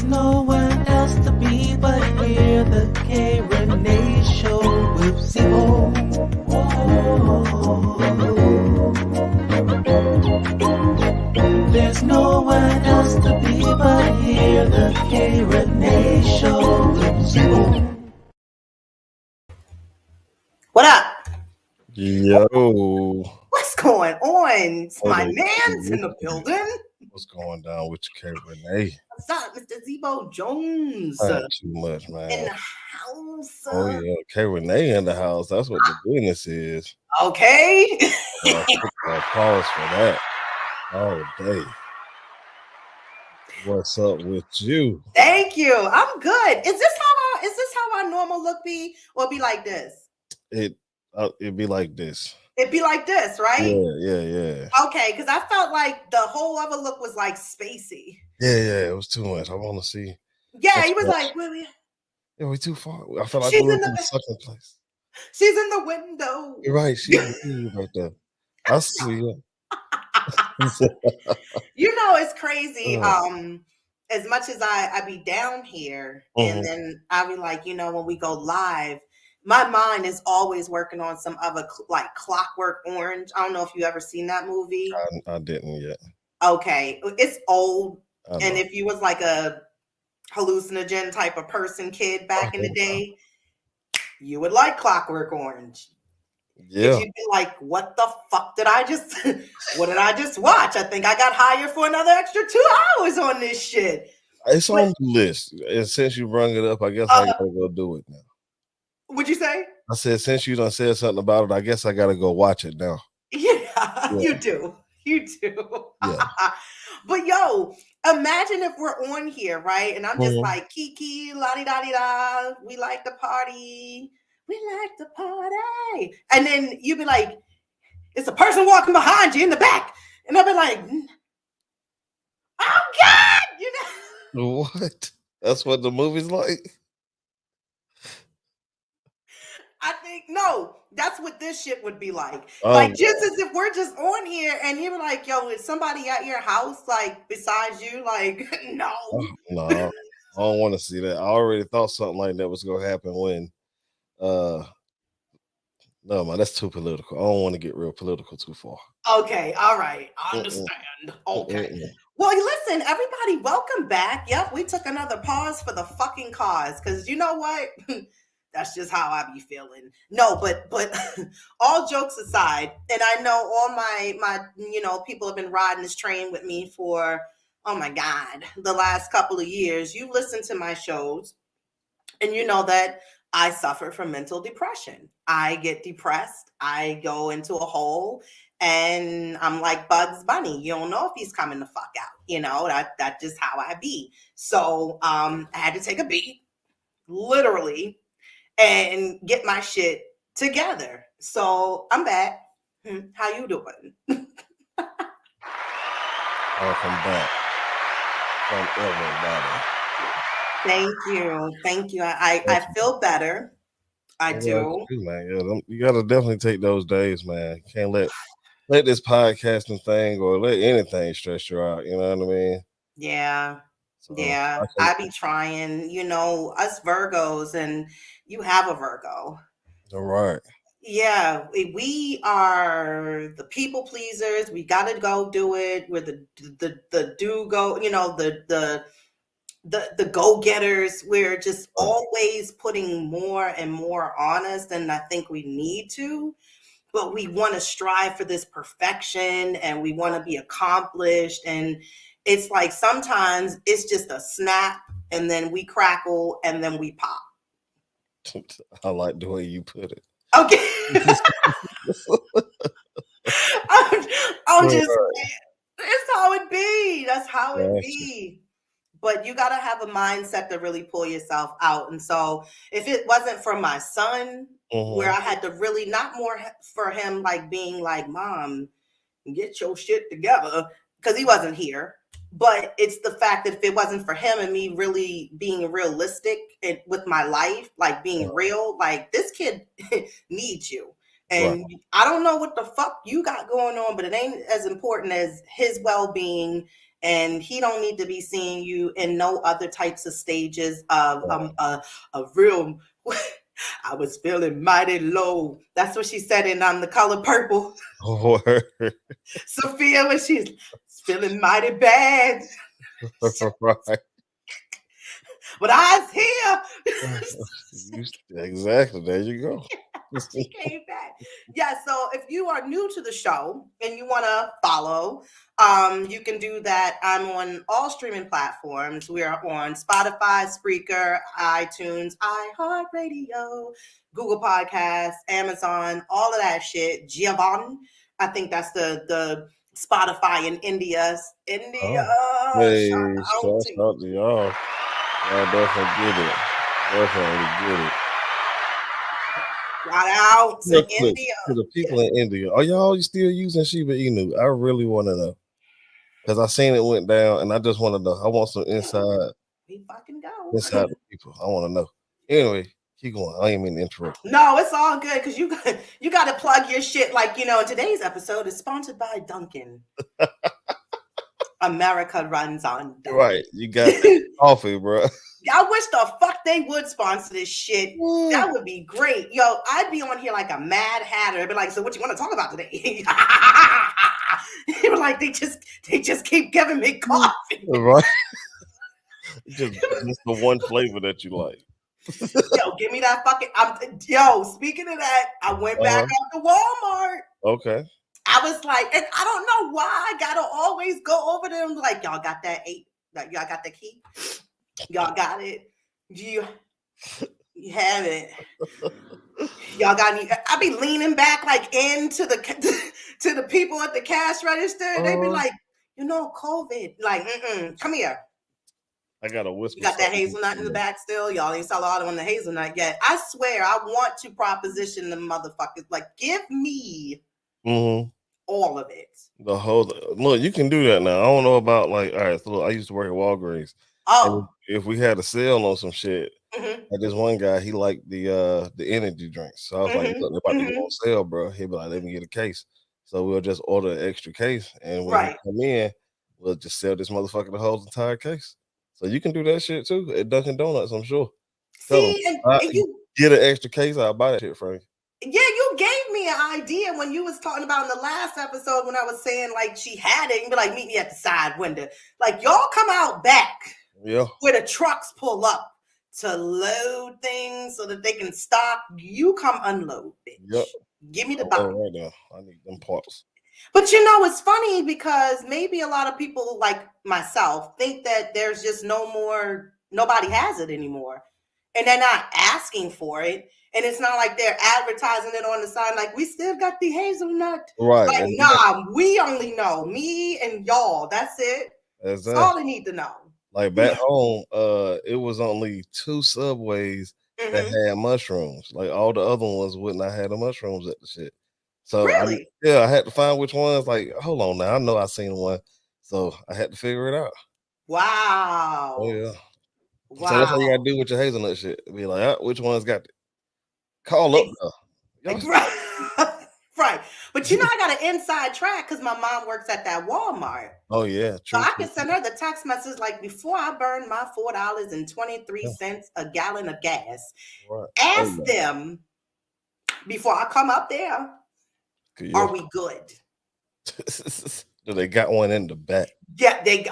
nowhere else to be but here, the Rene Show with Zebo. There's nowhere else to be but here, the Rene Show with Zebo. What up? Yo. What's going on? It's my Hey, man's in the building. What's going down with you, Rene? What's up, Mr. Zebo Jones? Not too much, In man. the house. Oh yeah, Rene in the house. That's what the business is. Okay. Pause for that. All day. What's up with you? Thank you. I'm good. Is this how our normal look be, or be like this? It'd be like this. It'd be like this, right? Yeah. Okay, because I felt like the whole other look was like spacey. Yeah. It was too much. I want to see. Yeah, he was like, yeah, we too far. I felt like she's we were in in the second place. She's in the window. You're right. She's right there. I see you. You know, it's crazy. As much as I be down here, and then I be like, you know, when we go live, my mind is always working on some other like Clockwork Orange. I don't know if you ever seen that movie. I didn't yet. Okay, it's old, and if you was like a hallucinogen type of person, kid back in the day, you would like Clockwork Orange. Yeah. You'd be like, what the fuck did I just what did I just watch? I think I got hired for another extra 2 hours on this shit. It's on the list. And since you brought it up, I guess I gotta go do it now. What'd you say? I said, since you done said something about it, I guess I gotta go watch it now. Yeah. You do. Yeah. But yo, imagine if we're on here, right? And I'm just like, Kiki, la-di-da-di-da, we like to party. We like to party. And then you'd be like, it's a person walking behind you in the back. And I'll be like, oh God, you know. What? That's what the movie's like? I think, no, that's what this shit would be like. Like, just as if we're just on here and you're like, yo, is somebody at your house, like, besides you? Like, no. No, I don't want to see that. I already thought something like that was going to happen when, no, man, that's too political. I don't want to get real political too far. Okay, all right, I understand. Okay. Well, listen, everybody, welcome back. Yep, we took another pause for the fucking cause, because you know what? That's just how I be feeling. No, but all jokes aside, and I know all my you know, people have been riding this train with me for, oh my God, the last couple of years. You listen to my shows, and you know that I suffer from mental depression. I get depressed. I go into a hole, and I'm like Bugs Bunny. You don't know if he's coming the fuck out. You know, that's just how I be. So I had to take a beat, literally, and get my shit together. So I'm back. How you doing? Welcome back from everybody. Thank you. I feel better. I do. Man. You gotta definitely take those days, man. You can't let this podcasting thing or let anything stress you out. You know what I mean? Yeah. So I be trying, you know, us Virgos, and you have a Virgo. All right. Yeah, we are the people pleasers. We gotta go do it. We're the do go, you know, the go-getters. We're just always putting more and more on us than I think we need to. But we want to strive for this perfection, and we want to be accomplished. And it's like sometimes it's just a snap, and then we crackle, and then we pop. I like the way you put it. Okay. I'm just saying, it's how it be. That's how it be. But you got to have a mindset to really pull yourself out. And so if it wasn't for my son, where I had to really, not more for him like being like, Mom, get your shit together, because he wasn't here. But it's the fact that if it wasn't for him and me really being realistic with my life, like being real, like this kid needs you. And I don't know what the fuck you got going on, but it ain't as important as his well-being and he don't need to be seeing you in no other types of stages of a real. I was feeling mighty low. That's what she said in The Color Purple. Sophia, when she's feeling mighty bad. Right. But I was here. Exactly. There you go. She came back. Yeah, so if you are new to the show and you want to follow, you can do that. I'm on all streaming platforms. We are on Spotify, Spreaker, iTunes, iHeartRadio, Google Podcasts, Amazon, all of that shit. Giovanni, I think that's the Spotify in India. Oh. Hey, shout out to y'all. Y'all definitely get it. Definitely get it. Shout out to India. To the people in India. Are y'all still using Shiba Inu? I really want to know. Because I seen it went down and I just want to know. I want some inside. We fucking go. Inside the people. I want to know. Anyway, keep going. I ain't mean to interrupt. No, it's all good because you got to plug your shit. Like, today's episode is sponsored by Dunkin'. America runs on Dunkin'. Right. You got coffee, bro. I wish the fuck they would sponsor this shit. That would be great. Yo, I'd be on here like a mad hatter. I'd be like, so what you want to talk about today? They were like, they just keep giving me coffee. Right. just the one flavor that you like. Yo, give me that fucking. Speaking of that, I went back up to Walmart. Okay. I was like, and I don't know why I gotta always go over them. Like, y'all got that y'all got the key. Y'all got it. You have it. Y'all got any? I be leaning back like into to the people at the cash register. They be like, COVID. Like, come here. I got a whisper. You got that hazelnut in the back still? Y'all ain't sell all on the hazelnut yet. I swear, I want to proposition the motherfuckers. Like, give me all of it. The whole look, you can do that now. I don't know about all right. So look, I used to work at Walgreens. Oh, if we had a sale on some shit, like this one guy, he liked the energy drinks. So I was like, look, they're about to go on sale, bro. He'd be like, let me get a case. So we'll just order an extra case, and when he come in, we'll just sell this motherfucker the whole entire case. So you can do that shit too at Dunkin' Donuts, I'm sure. See, and you get an extra case, I'll buy that shit, Frank. Yeah, you gave me an idea when you was talking about in the last episode when I was saying like she had it and be like, meet me at the side window. Like, y'all come out back where the trucks pull up to load things so that they can stock. You come unload, bitch. Yep. Give me the bottle. Right now. I need them parts. But it's funny because maybe a lot of people like myself think that there's just nobody has it anymore. And they're not asking for it. And it's not like they're advertising it on the side, like, we still got the hazelnut. Right. Like, nah, we only know, me and y'all. That's it. Exactly. That's all they need to know. Like back home, it was only 2 Subways that had mushrooms. Like all the other ones would not have the mushrooms at the shit. So really? I had to find which ones. Like, hold on now, I know I seen one, so I had to figure it out. Wow. Oh, yeah. Wow. So that's what you gotta do with your hazelnut shit. Be like, which one's got it? Call up Right. But I got an inside track because my mom works at that Walmart. Oh yeah, true. So I can send her the text message like, before I burn my $4.23 a gallon of gas, ask them before I come up there, are we good? Do they got one in the back? Yeah, they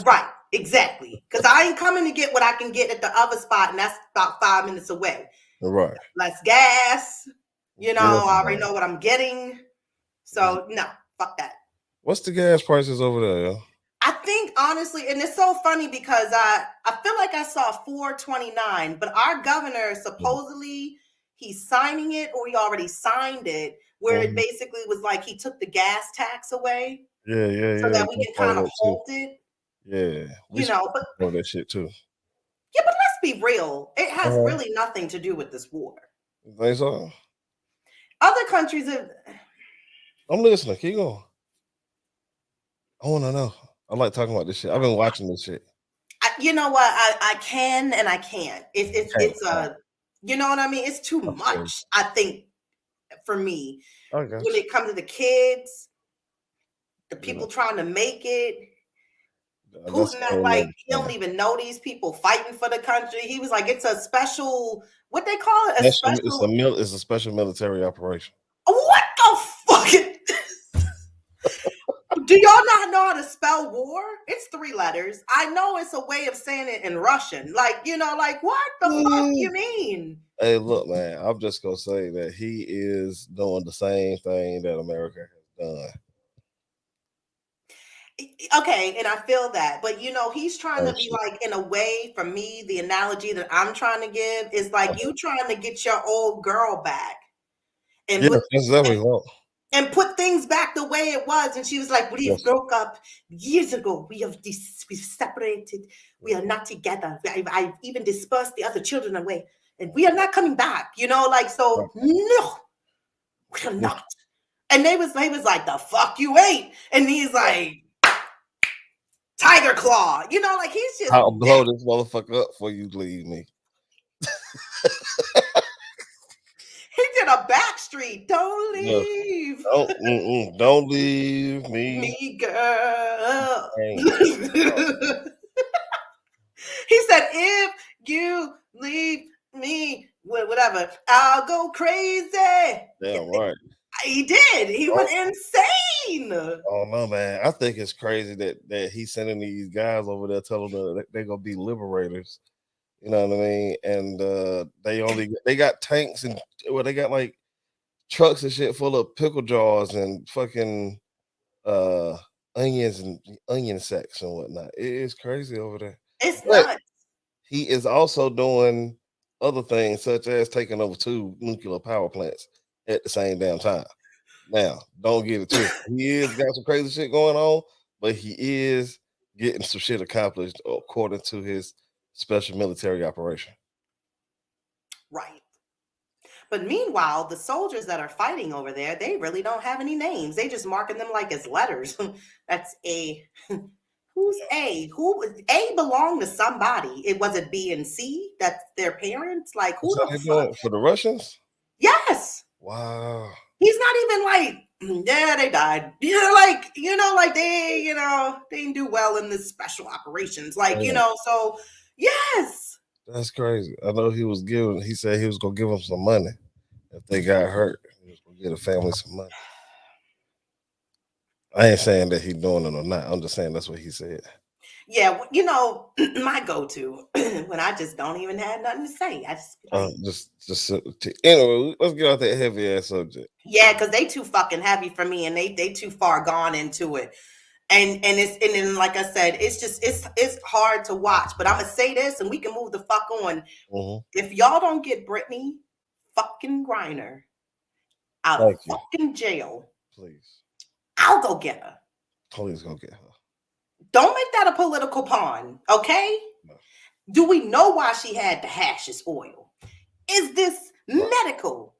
right, exactly. Because I ain't coming to get what I can get at the other spot, and that's about 5 minutes away. Right. Less gas. I already know what I'm getting. So no, fuck that. What's the gas prices over there? Yo? I think honestly, and it's so funny because I feel like I saw $4.29, but our governor supposedly he's signing it, or he already signed it, where it basically was like he took the gas tax away. Yeah. So that we can kind of hold it. Yeah. But know that shit too. Yeah, but let's be real. It has really nothing to do with this war. You think so? Other countries have. I'm listening. Keep going. I want to know. I like talking about this shit. I've been watching this shit. You know what? I can and I can't. It's you know what I mean? It's too much, I think, for me. Okay. When it comes to the kids, the people trying to make it. Putin act like he don't even know these people fighting for the country. He was like, it's a special, what they call it? It's a special military operation. What the fuck? Do y'all not know how to spell war? It's 3 letters. I know it's a way of saying it in Russian. Like, like what the fuck you mean? Hey, look, man, I'm just gonna say that he is doing the same thing that America has done. Okay, and I feel that, but he's trying to be like, in a way, for me, the analogy that I'm trying to give is like you trying to get your old girl back and put things back the way it was. And she was like, we broke up years ago. We've separated. We are not together. I've even dispersed the other children away, and we are not coming back. No, we are not. And he was like, the fuck you ain't. And he's like, Tiger Claw, like he's just. I'll blow this motherfucker up before you leave me. He did a Backstreet. Don't leave. Don't leave me. Me, girl. He said, if you leave me, whatever, I'll go crazy. Damn right. He did. He went insane. Oh no, man! I think it's crazy that he's sending these guys over there, telling them that they're gonna be liberators. You know what I mean? And they got tanks and they got like trucks and shit full of pickle jars and fucking onions and onion sacks and whatnot. It is crazy over there. It's nuts. He is also doing other things such as taking over 2 nuclear power plants at the same damn time. Now, don't get it twisted. He is got some crazy shit going on, but he is getting some shit accomplished according to his special military operation. Right. But meanwhile, the soldiers that are fighting over there, they really don't have any names. They just marking them like as letters. That's A. Who's A? A belonged to somebody. Was it B and C? That's their parents? Like, who the fuck? For the Russians? Yes. Wow. He's not even like, yeah, they died. Like they, they didn't do well in this special operations. Like, so yes. That's crazy. I know he said he was gonna give them some money if they got hurt. He was gonna give the family some money. I ain't saying that he's doing it or not. I'm just saying that's what he said. Yeah, my go-to when I just don't even have nothing to say. I just anyway, let's get out that heavy ass subject. Yeah, because they too fucking heavy for me, and they too far gone into it. And then like I said, it's just it's hard to watch. But I'm gonna say this, and we can move the fuck on. Mm-hmm. If y'all don't get Brittany fucking Griner out of fucking jail, please, I'll go get her. Please go get her. Don't make that a political pawn, okay? No. Do we know why she had the hashish oil? Is this medical?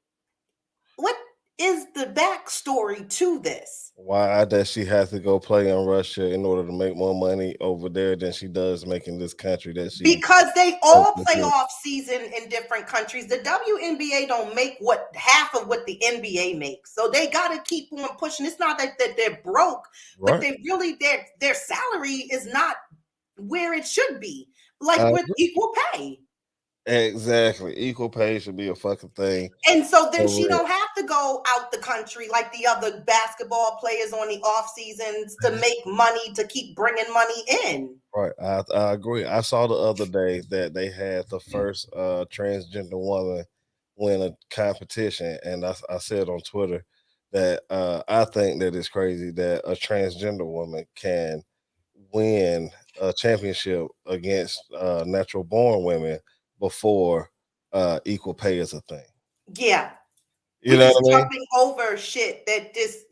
What is the backstory to this? Why does she have to go play in Russia in order to make more money over there than she does making this country because they all play off season in different countries. The WNBA don't make half of what the NBA makes. So they got to keep on pushing. It's not that they're broke, but they really, their salary is not where it should be. Like with equal pay. Exactly. Equal pay should be a fucking thing. And so then she don't have to go out the country like the other basketball players on the off seasons to make money, to keep bringing money in. Right. I agree. I saw the other day that they had the first transgender woman win a competition. And I said on Twitter that I think that it's crazy that a transgender woman can win a championship against natural born women before equal pay is a thing. Yeah. You know what I mean? Jumping over shit that just,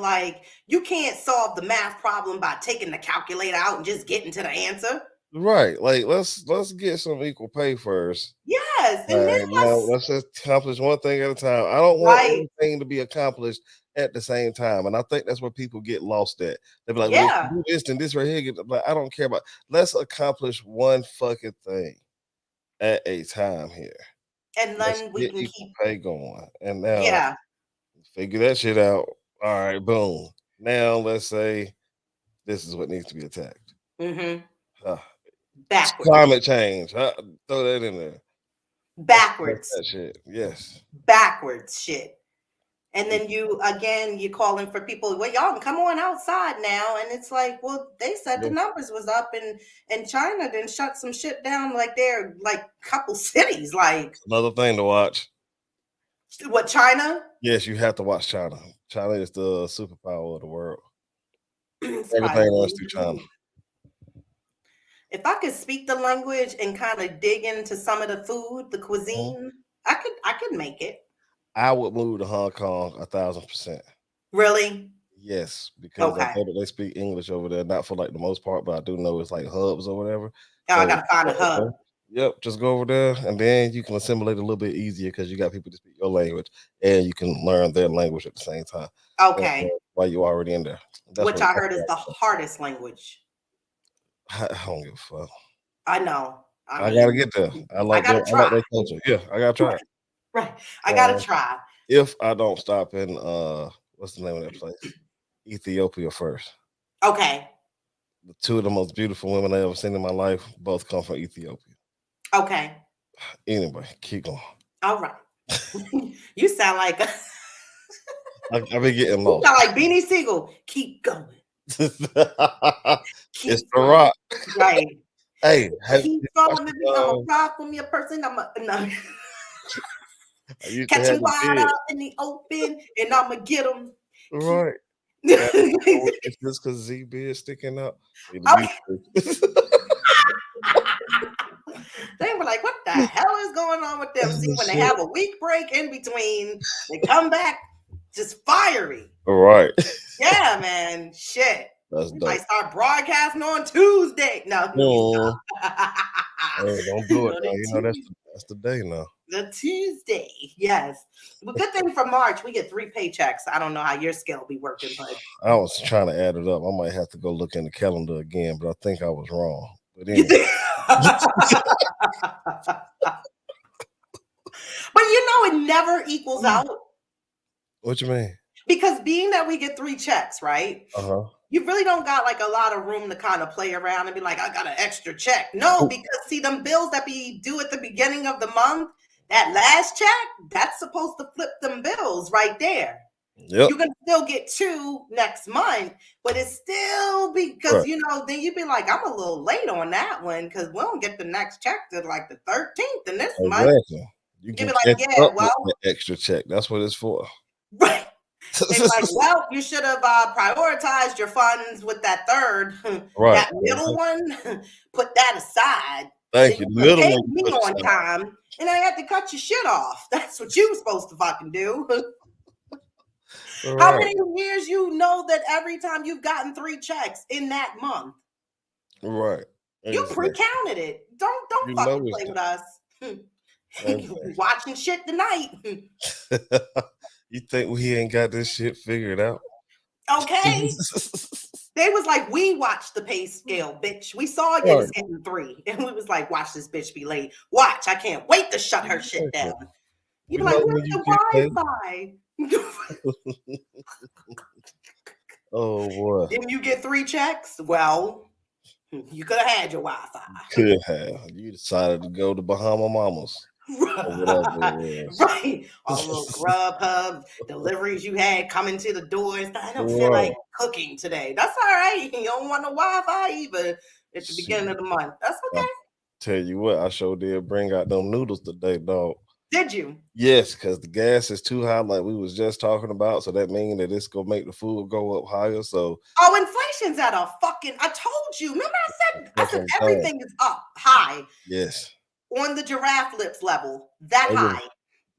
like you can't solve the math problem by taking the calculator out and just getting to the answer. Right. Like let's get some equal pay first. Yes. And then let's just accomplish one thing at a time. I don't want everything to be accomplished at the same time. And I think that's where people get lost at. They be like, well, do this and this right here. Like, I don't care about. Let's accomplish one fucking thing at a time here. And then we can keep pay going. And now figure that shit out. All right, boom. Now let's say this is what needs to be attacked. Backwards. Climate change. Throw that in there. Backwards. That shit. Yes. Backwards shit. And then you calling for people, well, y'all can come on outside now. And it's like, well, they said the numbers was up and China then shut some shit down like they're like couple cities. Like another thing to watch. What, China? Yes, you have to watch China. China is the superpower of the world. Everything runs through China. If I could speak the language and kind of dig into some of the food, the cuisine, I could make it. I would move to Hong Kong 1,000%. Really? Yes, because I know that they speak English over there, not for like the most part, but I do know it's like hubs or whatever. Oh, so I gotta find a hub. Yep, just go over there, and then you can assimilate a little bit easier because you got people to speak your language, and you can learn their language at the same time. Okay. While you're already in there, which I heard is the hardest language. I don't give a fuck. I know. I gotta get there. I like their culture. Yeah, I gotta try. Right. I gotta try. If I don't stop in what's the name of that place? Ethiopia first. Okay. The two of the most beautiful women I ever seen in my life both come from Ethiopia. Okay. Anyway, keep going. All right. You sound like I've been getting lost. You sound like Beanie Siegel. Keep going. It's the rock. Right. Hey, keep following me. I'm a rock from your person. I'm a no. Catching wide out in the open, and I'm gonna get them. Right. It's just because Zebo is sticking up. Okay. They were like, what the hell is going on with them? See, when they have a week break in between, they come back just fiery. Right. Yeah, man. Shit. That's we dope. might start broadcasting on Tuesday. No. Hey, don't do it. You know that's the day now. The Tuesday, yes. Well, good thing for March, we get 3 paychecks. I don't know how your scale be working, but I was trying to add it up. I might have to go look in the calendar again, but I think I was wrong. But anyway. But you know, it never equals out. What you mean? Because being that we get 3 checks, right? You really don't got like a lot of room to kind of play around and be like, I got an extra check. No, because see, them bills that be due at the beginning of the month, that last check, that's supposed to flip them bills right there. Yep. You're gonna still get 2 next month, but it's still because you know, then you'd be like, I'm a little late on that one because we don't get the next check to like the 13th in this month. You can be like, yeah, well, extra check. That's what it's for. Right. They're like, well, you should have prioritized your funds with that third, that middle one. Put that aside. Thank you. Middle one me on time, and I had to cut your shit off. That's what you were supposed to fucking do. How many years you know that every time you've gotten 3 checks in that month? Right. You pre-counted it. Don't fucking play with us. Watching shit tonight. You think we ain't got this shit figured out? Okay. They was like, we watched the pay scale, bitch. We saw you was getting 3. And we was like, watch this bitch be late. Watch, I can't wait to shut her shit down. You be like, where's the Wi-Fi? Oh boy. Didn't you get 3 checks? Well, you could have had your Wi-Fi. Could have. You decided to go to Bahama Mamas. Right. All the little Grubhub deliveries you had coming to the doors. I don't feel like cooking today. That's all right. You don't want no Wi-Fi either at the beginning of the month. That's okay. I'll tell you what, I sure did bring out them noodles today, dog. Did you? Yes, because the gas is too high, like we was just talking about. So that means that it's gonna make the food go up higher. So inflation's at a fucking. I told you. Remember, I said everything is up high. Yes. On the giraffe lips level, that high.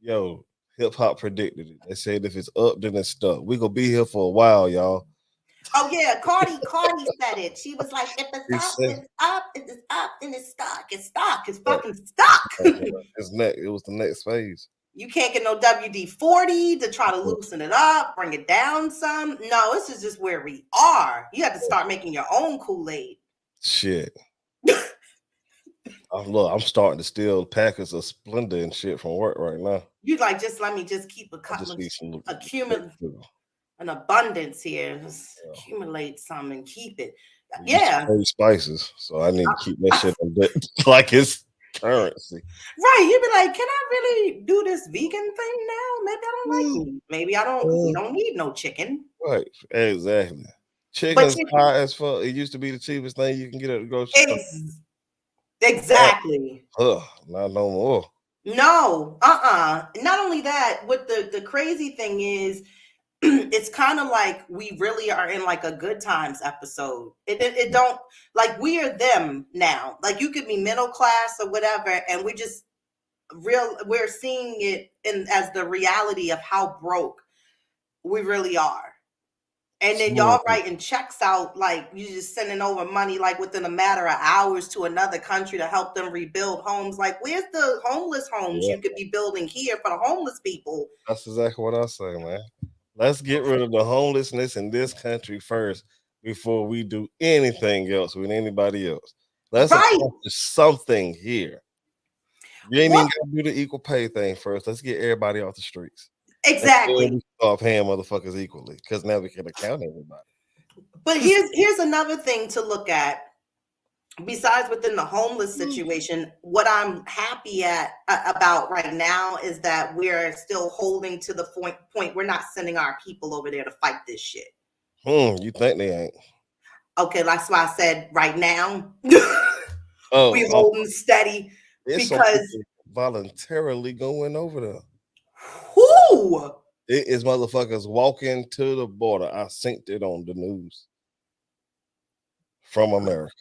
Yo, hip hop predicted it. They said if it's up, then it's stuck. We gonna be here for a while, y'all. Oh yeah, Cardi said it. She was like, if it's up, it's up, then it's stuck. It's stuck. It's fucking stuck. It was the next phase. You can't get no WD-40 to try to loosen it up, bring it down some. No, this is just where we are. You have to start making your own Kool-Aid. Shit. Look, I'm starting to steal packets of Splenda and shit from work right now. You like, just let me just keep accumulate an abundance here. Just accumulate some and keep it. Yeah. Spices, so I need to keep that shit on deck like it's currency. Right. You'd be like, can I really do this vegan thing now? Maybe I don't like meat. Maybe I don't. We don't need no chicken. Right. Exactly. Chicken's high as fuck. It used to be the cheapest thing you can get at the grocery store. Exactly. Not no more. No. Not only that, what the crazy thing is, it's kind of like we really are in like a good times episode. It don't, like, we are them now. Like, you could be middle class or whatever, and we're seeing it as the reality of how broke we really are. And then y'all writing checks out, like you just sending over money like within a matter of hours to another country to help them rebuild homes. Like, where's the homeless homes you could be building here for the homeless people? That's exactly what I say, man. Let's get rid of the homelessness in this country first before we do anything else with anybody else. Let's accomplish something here. You ain't even got to do the equal pay thing first. Let's get everybody off the streets. Exactly. We start paying motherfuckers equally, because now we can account everybody. But here's another thing to look at. Besides within the homeless situation, what I'm happy about right now is that we're still holding to the point we're not sending our people over there to fight this shit. You think they ain't? Okay, that's why I said right now. We're holding steady because voluntarily going over there. Who? It is motherfuckers walking to the border. I synced it on the news from America.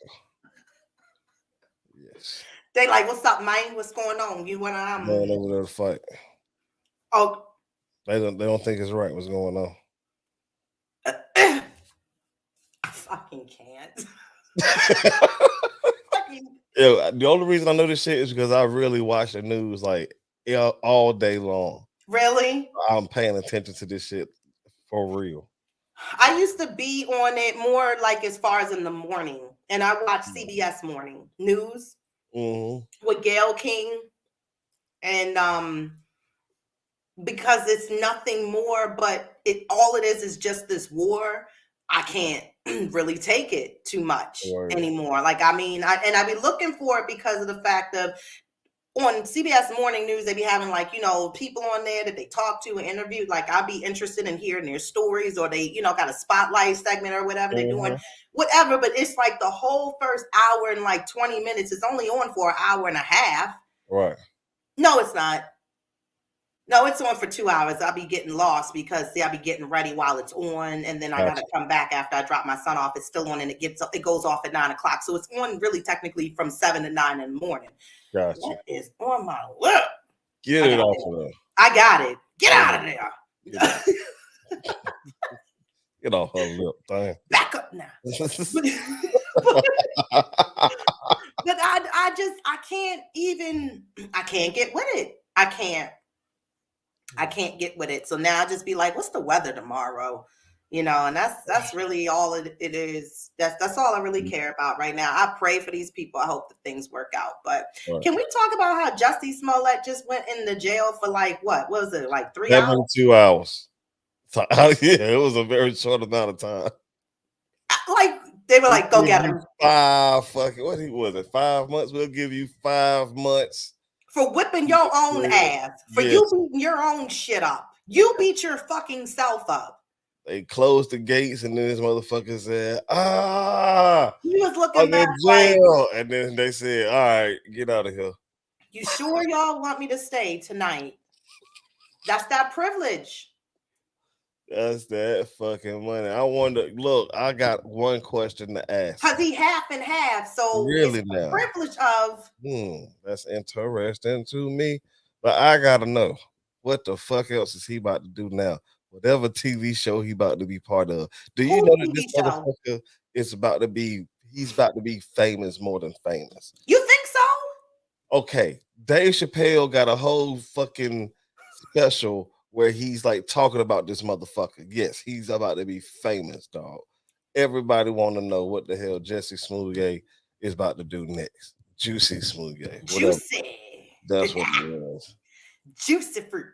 Yes. They like, what's up, man? What's going on? You want to going over there to fight? Oh, they don't think it's right. What's going on? I fucking can't. Yeah, the only reason I know this shit is because I really watch the news like all day long. Really? I'm paying attention to this shit for real. I used to be on it more like as far as in the morning, and I watch CBS Morning News with Gayle King, and because it's nothing more, but all it is just this war. I can't really take it too much anymore. Like, I mean, I be looking for it because of the fact of on CBS Morning News, they be having like, people on there that they talk to and interview. Like, I'll be interested in hearing their stories, or they, got a spotlight segment or whatever they're doing, whatever. But it's like the whole first hour and like 20 minutes is only on for an hour and a half. Right. No, it's not. No, it's on for 2 hours. I'll be getting lost because I'll be getting ready while it's on, and then I gotta come back after I drop my son off. It's still on, and it goes off at 9 o'clock. So it's on really technically from 7 to 9 in the morning. Gotcha. What is on my lip? Get it off of there. I got it. Get out of there. Get off her lip thing. Back up now. But I can't get with it. I can't get with it. So now I just be like, what's the weather tomorrow? And that's really all it is. That's all I really care about right now. I pray for these people. I hope that things work out. But can we talk about how Jussie Smollett just went in the jail for like, what was it, like 3 hours? 72 hours. So, yeah, it was a very short amount of time. Like, they were like, go get him. 5 months? We'll give you 5 months. For whipping your own ass. For you beating your own shit up. You beat your fucking self up. They closed the gates, and then this motherfucker said, he was looking back like, and then they said, all right, get out of here. You sure y'all want me to stay tonight? That's that privilege. That's that fucking money. I wonder, look, I got one question to ask. Because he half and half, so really it's now. Privilege of that's interesting to me. But I gotta know, what the fuck else is he about to do now? Whatever TV show he about to be part of. Do you know that this motherfucker is about to be, he's about to be famous more than famous? You think so? Okay, Dave Chappelle got a whole fucking special where he's like talking about this motherfucker. Yes, he's about to be famous, dog. Everybody want to know what the hell Jesse Smollett is about to do next. Juicy Smollett. Juicy. That's what it was. Juicy fruit.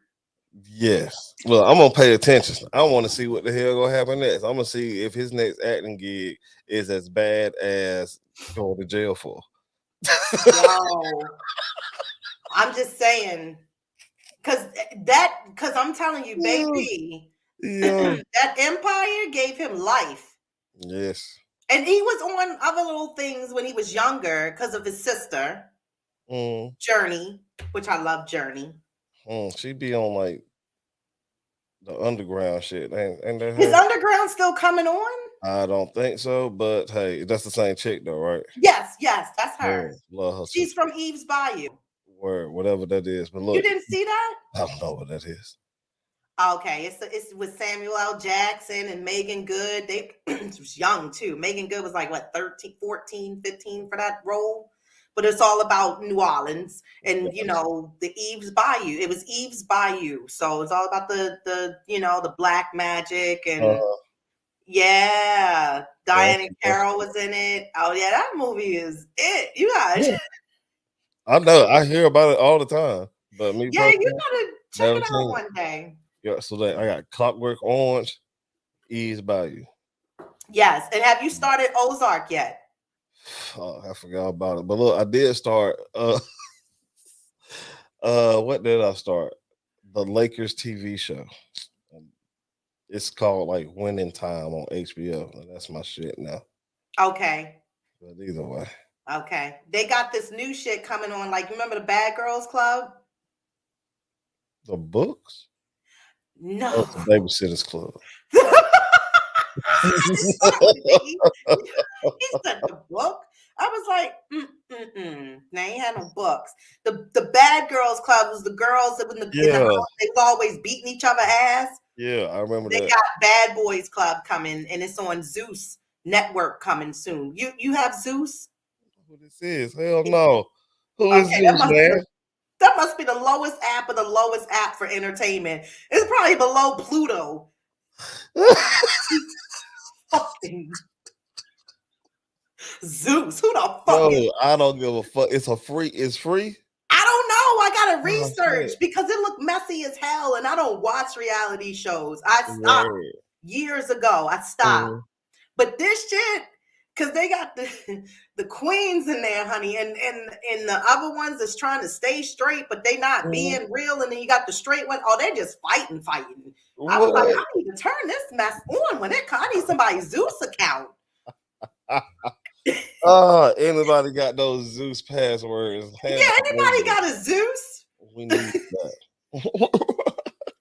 Yes. Well, I'm gonna pay attention. I want to see what the hell gonna happen next. I'm gonna see if his next acting gig is as bad as going to jail for. Yo, I'm just saying, because I'm telling you, baby, Yeah. that Empire gave him life. Yes. And he was on other little things when he was younger because of his sister, Journey, which I love Journey. She be on like the underground shit. Ain't that Is her? Underground still coming on? I don't think so, but hey, that's the same chick though, right? Yes, that's her. Love her. She's from Eve's Bayou. Word, whatever that is. But look, You didn't see that? I don't know what that is. Okay, it's with Samuel L. Jackson and Megan Good. They was young too. Megan Good was like what 13, 14, 15 for that role. But it's all about New Orleans and the Eve's Bayou. It was Eve's Bayou. So it's all about the black magic and yeah. Diana Carroll was in it. Oh yeah, that movie is it. You guys. Yeah. I know. I hear about it all the time. But me yeah, you gotta check it out one day. Yeah, so I got Clockwork Orange, Eve's Bayou. Yes, and have you started Ozark yet? Oh, I forgot about it. But look, I did start. What did I start? The Lakers TV show. It's called like Winning Time on HBO. That's my shit now. Okay. But either way. Okay. They got this new shit coming on. Like, remember the Bad Girls Club? The books? No. Oh, it's the Babysitter's Club. He said the book. I was like, They ain't had no books. The Bad Girls Club was the girls that in the house, they was always beating each other ass. Yeah, I remember they that. Got Bad Boys Club coming, and it's on Zeus Network coming soon. You have Zeus? Who this is? Hell no. Who is Zeus, man? That must be the lowest app of the lowest app for entertainment. It's probably below Pluto. Fucking Zeus. Who the fuck is? I don't give a fuck. It's free. I don't know. I gotta research because it looked messy as hell, and I don't watch reality shows. I stopped years ago. I stopped. But this shit, because they got the queens in there, honey, and the other ones that's trying to stay straight, but they not being real, and then you got the straight one. Oh, they're just fighting. I was like, I need to turn this mess on when it comes. I need somebody's Zeus account. Anybody got those Zeus passwords? Yeah, anybody got a Zeus? We need that.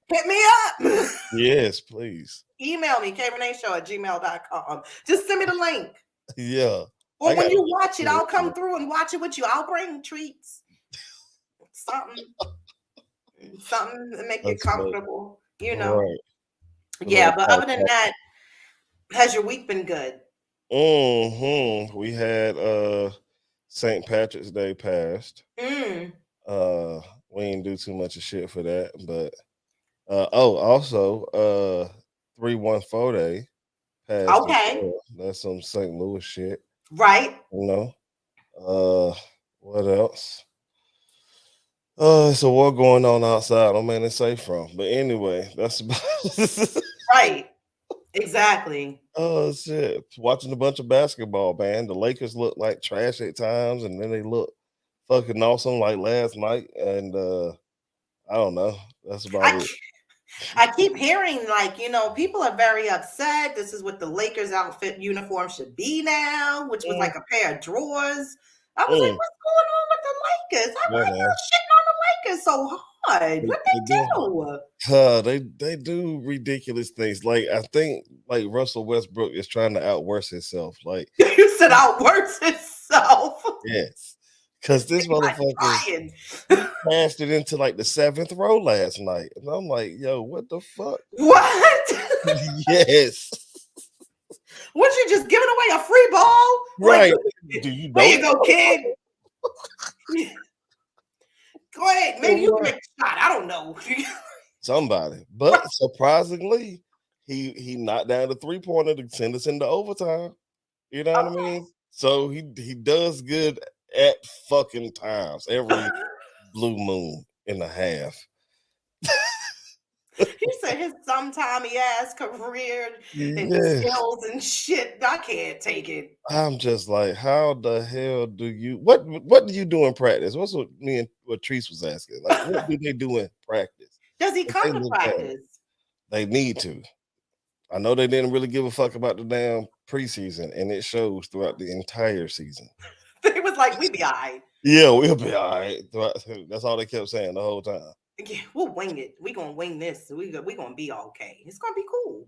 Hit me up. Yes, please. Email me, KReneShow@gmail.com. Just send me the link. Yeah. Or when you watch it, I'll come through and watch it with you. I'll bring treats. Something to make it comfortable. Right. Yeah, but other than that, has your week been good? We had St. Patrick's Day passed. We didn't do too much of shit for that, but also 314 Day passed. Okay. That's some St. Louis shit. Right. What else? It's a war going on outside. I'm ain't safe from. But anyway, that's about right. Exactly. Oh shit! Watching a bunch of basketball, man. The Lakers look like trash at times, and then they look fucking awesome like last night. And I don't know. That's about it. I keep hearing people are very upset. This is what the Lakers outfit uniform should be now, which was like a pair of drawers. I was like, what's going on with the Lakers? I'm like, you're shitting on the Lakers so hard. What they do? They do ridiculous things. Like I think like Russell Westbrook is trying to outwork himself. Like you said outwork himself. Yes. Because this motherfucker passed it into like the 7th row last night. And I'm like, yo, what the fuck? What? Yes. What, you just giving away a free ball? Right. Like, do you know? There you go, kid. Go ahead. Maybe you can make a shot. I don't know. Somebody. But surprisingly, he knocked down the 3-pointer to send us into overtime. You know what I mean? So he does good at fucking times every blue moon and a half. for his sometimey ass career and skills and shit. I can't take it. I'm just like, how the hell do you what do you do in practice? What's what me and what Treese was asking? Like, what do they do in practice? Does he come to practice? They need to. I know they didn't really give a fuck about the damn preseason, and it shows throughout the entire season. It was like, we be all right. Yeah, we'll be all right. That's all they kept saying the whole time. Yeah, we'll wing it. We're going to wing this. We're going to be okay. It's going to be cool.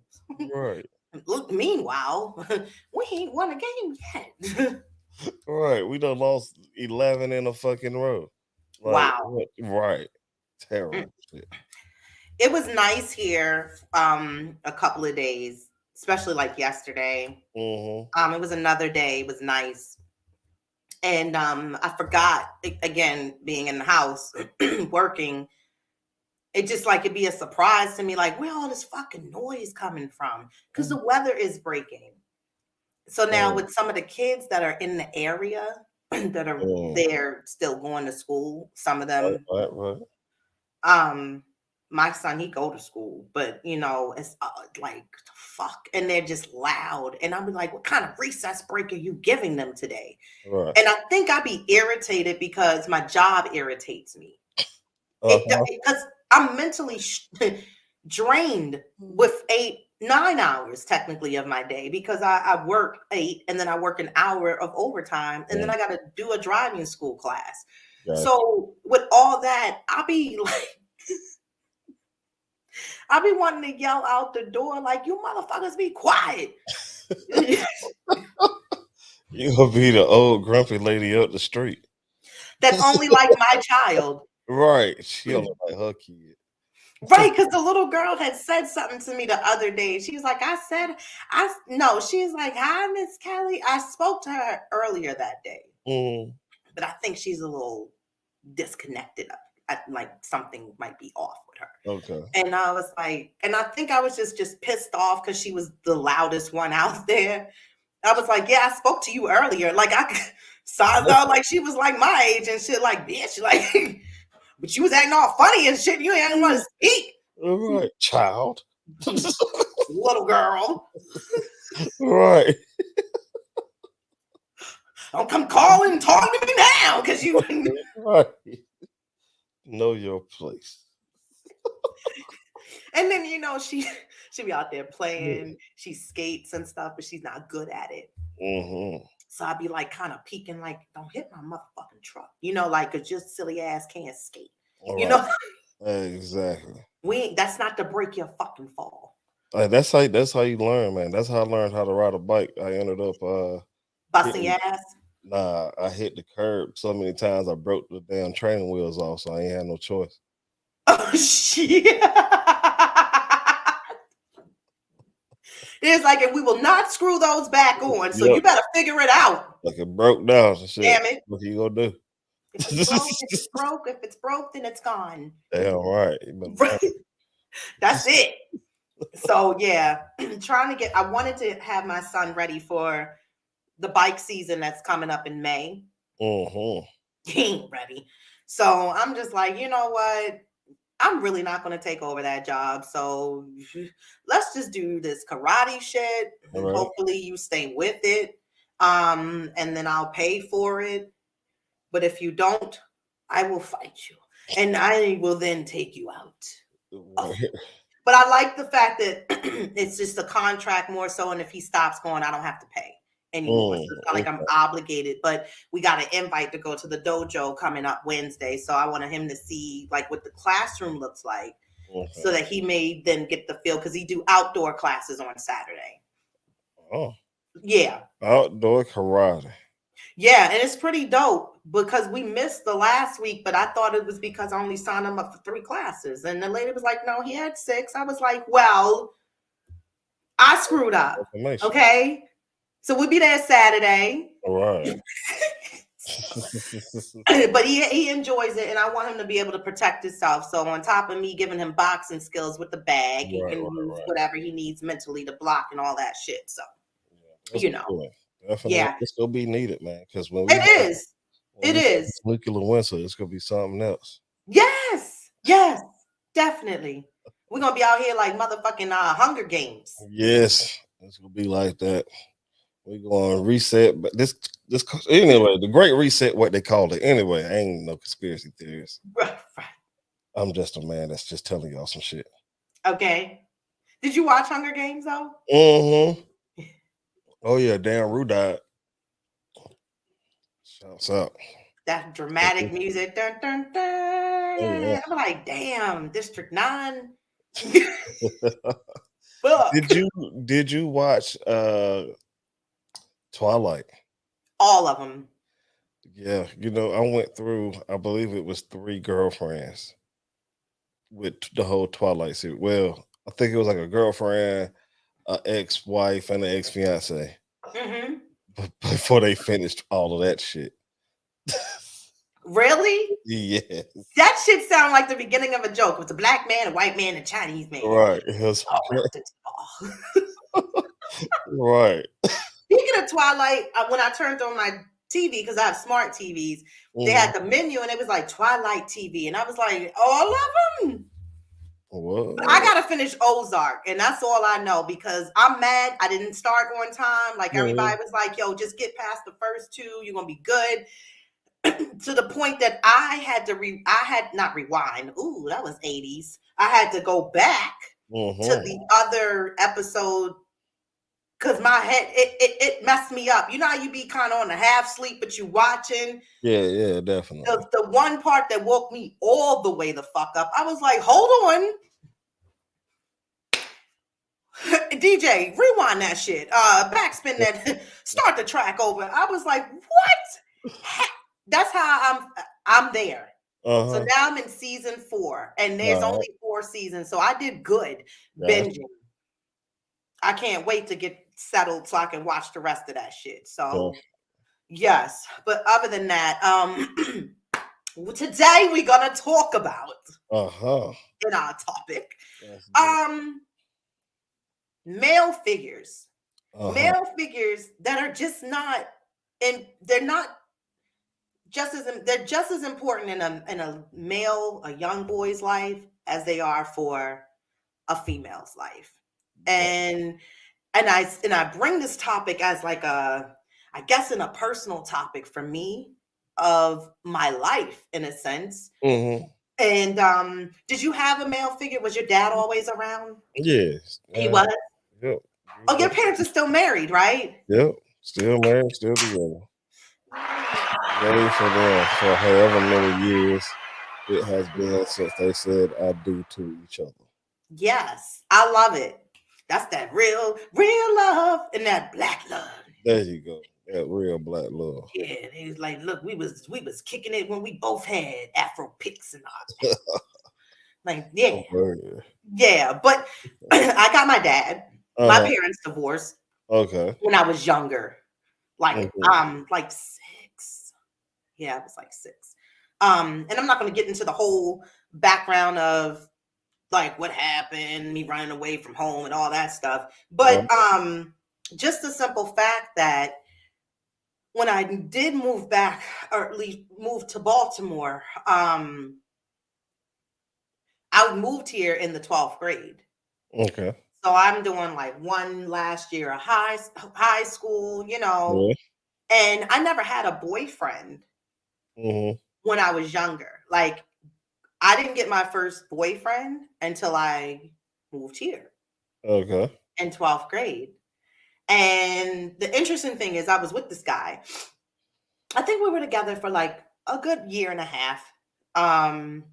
Right. Look, meanwhile, we ain't won a game yet. Right. We done lost 11 in a fucking row. Like, wow. Right. Terrible shit. It was nice here a couple of days, especially like yesterday. Mm-hmm. It was another day. It was nice. And I forgot, again, being in the house, working, it just like it'd be a surprise to me, like, where all this fucking noise coming from? Because the weather is breaking. So now with some of the kids that are in the area that are there still going to school, some of them, right. My son, he go to school, but you know, it's like fuck, and they're just loud. And I'll be like, what kind of recess break are you giving them today? Right. And I think I'd be irritated because my job irritates me. Because I'm mentally drained with 9 hours technically of my day, because I work 8 and then I work an hour of overtime and then I got to do a driving school class. Gotcha. So with all that, I'll be like, I'll be wanting to yell out the door like, you motherfuckers be quiet. You gonna be the old grumpy lady up the street. That's only like my child. Right. She only like her kid. Right, because the little girl had said something to me the other day. She was like, she's like, hi, Miss Kelly. I spoke to her earlier that day. But I think she's a little disconnected. Like something might be off with her. Okay. And I was like, and I think I was just pissed off because she was the loudest one out there. I was like, yeah, I spoke to you earlier. Like I sounds out like she was like my age and shit, like, bitch, like, but you was acting all funny and shit. You ain't want to speak. All right, child. Little girl. Right. Don't come calling and talk to me now, because you right. Know your place. And then, you know, she be out there playing. She skates and stuff, but she's not good at it. So I'd be like kind of peeking, like, don't hit my motherfucking truck. You know, like, cause just silly ass can't skate. You know? Exactly. That's not to break your fucking fall. That's how you learn, man. That's how I learned how to ride a bike. I ended up busting your ass. Nah, I hit the curb so many times I broke the damn training wheels off, so I ain't had no choice. Oh shit. It's like, and we will not screw those back on, so you better figure it out. Like it broke down and shit. Damn it. What are you gonna do? If it's broke, then it's gone. Damn right. Right. That's it. So yeah, I wanted to have my son ready for the bike season that's coming up in May. He ain't ready. So I'm just like, you know what? I'm really not going to take over that job. So let's just do this karate shit. And hopefully you stay with it. And then I'll pay for it. But if you don't, I will fight you. And I will then take you out. But I like the fact that it's just a contract more so. And if he stops going, I don't have to pay anymore. So it's not like I'm obligated, but we got an invite to go to the dojo coming up Wednesday. So I wanted him to see like what the classroom looks like so that he may then get the feel, because he do outdoor classes on Saturday. Oh. Yeah. Outdoor karate. Yeah, and it's pretty dope because we missed the last week, but I thought it was because I only signed him up for 3 classes. And the lady was like, no, he had 6. I was like, well, I screwed up. Okay. So we'll be there Saturday. All right. But he enjoys it, and I want him to be able to protect himself. So on top of me giving him boxing skills with the bag, he can use whatever he needs mentally to block and all that shit. So, you know. Cool. Definitely. Yeah. It's going to be needed, man, because when it is nuclear winter, it's going to be something else. Yes, definitely. We're gonna be out here like motherfucking Hunger Games. Yes, it's gonna be like that. We're going to reset, but this anyway, the Great Reset, what they call it. Anyway, I ain't no conspiracy theorist. Right. I'm just a man that's just telling y'all some shit. Okay. Did you watch Hunger Games though? Mm-hmm. Oh yeah, Dan Rue died. Shouts out. That dramatic music. Dun, dun, dun. Oh, yeah. I'm like, damn, District 9. Did you watch Twilight? All of them. Yeah, I went through, I believe it was 3 girlfriends with the whole Twilight series. Well, I think it was like a girlfriend, an ex-wife, and an ex-fiance. Mm-hmm. Before they finished all of that shit. Really? Yes. That shit sound like the beginning of a joke. It's a black man, a white man, a Chinese man. Right. Right. Speaking of Twilight, when I turned on my TV, because I have smart TVs, they had the menu and it was like Twilight TV. And I was like, all of them? What? I got to finish Ozark. And that's all I know because I'm mad. I didn't start on time. Like everybody was like, yo, just get past the first 2. You're going to be good. To the point that I had not rewind. Ooh, that was 80s. I had to go back to the other episode because my head, it messed me up. You know how you be kind of on a half sleep, but you watching? Yeah, definitely. The one part that woke me all the way the fuck up, I was like, hold on. DJ, rewind that shit. Backspin that, start the track over. I was like, what? That's how I'm there. So now I'm in season 4, and there's only 4 seasons. So I did good binging. I can't wait to get settled so I can watch the rest of that shit. So yes, but other than that, today we're gonna talk about in our topic, male figures, male figures that are just not, and they're not. They're just as important in a male, a young boy's life as they are for a female's life. And I bring this topic as like I guess in a personal topic for me of my life in a sense. And did you have a male figure? Was your dad always around? Yes. He was? Yep. Oh, your parents are still married, right? Yep. Still married, still together. Ready for them for however many years it has been since they said I do to each other. Yes, I love it. That's that real love and that black love. There you go. That real black love. Yeah, he was like, look, we was kicking it when we both had Afro picks and all that. Like, yeah. Yeah, but I got my dad. My parents divorced. Okay. When I was younger. Like like 6. Yeah, I was like 6. And I'm not gonna get into the whole background of like what happened, me running away from home and all that stuff. But just the simple fact that when I did move back, or at least move to Baltimore, I moved here in the 12th grade. Okay. So I'm doing like one last year of high school, and I never had a boyfriend when I was younger. Like, I didn't get my first boyfriend until I moved here. Okay. In 12th grade. And the interesting thing is I was with this guy. I think we were together for like a good year and a half. And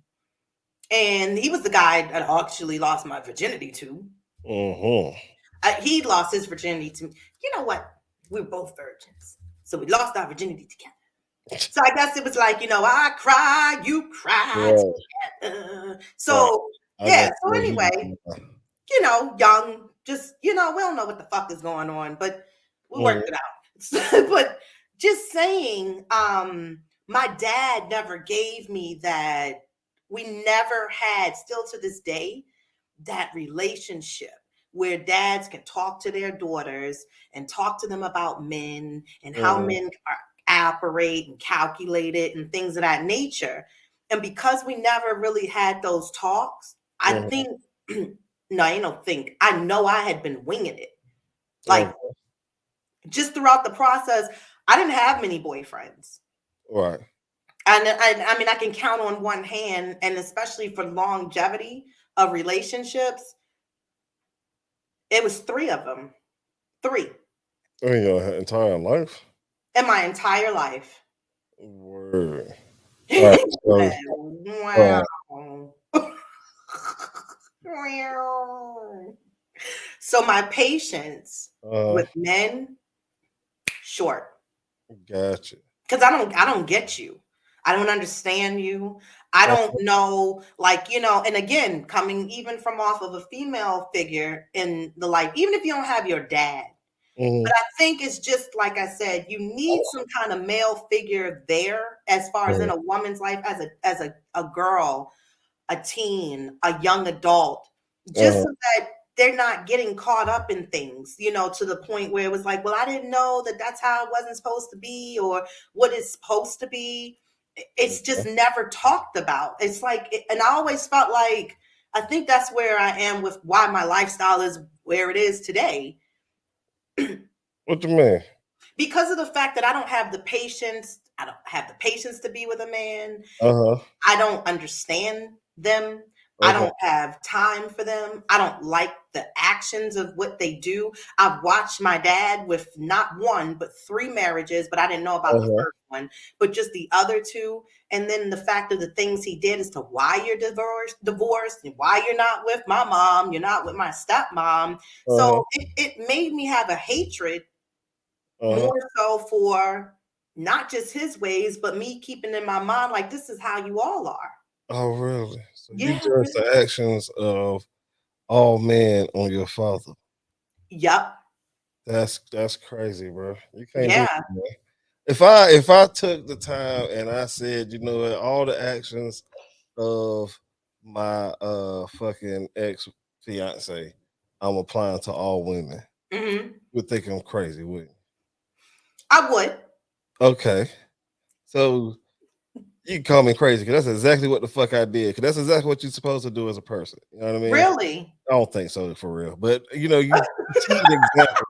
he was the guy that I actually lost my virginity to. He lost his virginity to me. You know what? We were both virgins. So we lost our virginity together. So I guess it was like, I cried, you cried together. So, yeah. So anyway, young, just, we don't know what the fuck is going on, but we worked it out. But just saying, my dad never gave me that. We never had, still to this day, that relationship where dads can talk to their daughters and talk to them about men and how men operate and calculate it and things of that nature. And because we never really had those talks, I think no, I don't think. I know I had been winging it. Like, just throughout the process, I didn't have many boyfriends. Right. And I mean, I can count on one hand, and especially for longevity of relationships, it was 3 of them. 3. In your entire life? In my entire life. Word. Right, so, wow. So my patience with men, short. Gotcha. Because I don't get you. I don't understand you. I don't know, like, and again, coming even from off of a female figure in the life, even if you don't have your dad. But I think it's just like I said, you need some kind of male figure there as far as in a woman's life as a girl, a teen, a young adult, just so that they're not getting caught up in things, to the point where it was like, well, I didn't know that that's how it wasn't supposed to be or what it's supposed to be. It's just never talked about. It's like, and I always felt like, I think that's where I am with why my lifestyle is where it is today. What you mean? Because of the fact that I don't have the patience. I don't have the patience to be with a man. I don't understand them. I don't have time for them. I don't like the actions of what they do. I've watched my dad with not 1, but 3 marriages, but I didn't know about the first one, but just the other 2. And then the fact of the things he did as to why you're divorced, and why you're not with my mom, you're not with my stepmom. So it made me have a hatred more so for not just his ways, but me keeping in my mind, like, this is how you all are. Oh, really? So Yeah. you judge the actions of all men on your father. Yep. That's crazy, bro. You can't do Yeah. that, man. If I took the time and I said, you know what, all the actions of my fucking ex fiance, I'm applying to all women, you would think I'm crazy, wouldn't you? I would. Okay. So you can call me crazy because that's exactly what the fuck I did. Because that's exactly what you're supposed to do as a person. You know what I mean? Really? I don't think so for real. But you see an example.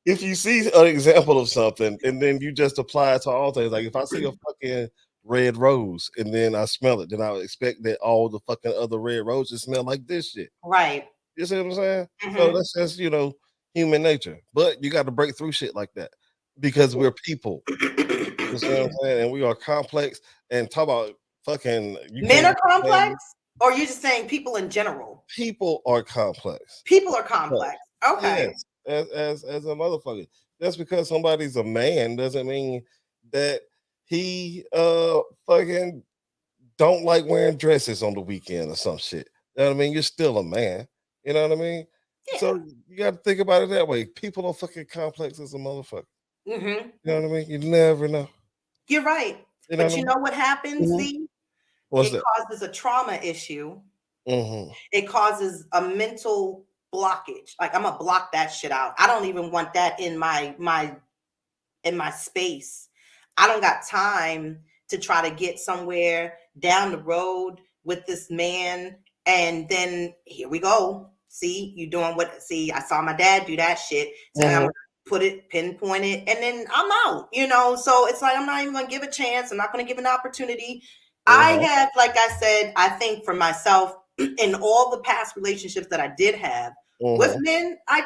If you see an example of something and then you just apply it to all things, like if I see a fucking red rose and then I smell it, then I would expect that all the fucking other red roses smell like this shit. Right. You see what I'm saying? So that's just human nature. But you got to break through shit like that because we're people. You see what I'm saying? And we are complex. And talk about fucking you Men can't are complex, or you're just saying people in general? People are complex. People are complex. Okay. Yes, as a motherfucker. Just because somebody's a man doesn't mean that he fucking don't like wearing dresses on the weekend or some shit. You know what I mean? You're still a man. You know what I mean? Yeah. So you got to think about it that way. People are fucking complex as a motherfucker. Mm-hmm. You know what I mean? You never know. You're right. You know But you know what happens, Z? What's It that? causes a trauma issue. It causes a mental blockage. Like, I'm gonna block that shit out. I don't even want that in my space. I don't got time to try to get somewhere down the road with this man, and then here we go. See, you doing what? See, I saw my dad do that shit. So I'm gonna put it, pinpoint it, and then I'm out. So it's like I'm not even gonna give a chance. I'm not gonna give an opportunity. I have, like I said, I think for myself, in all the past relationships that I did have with men, I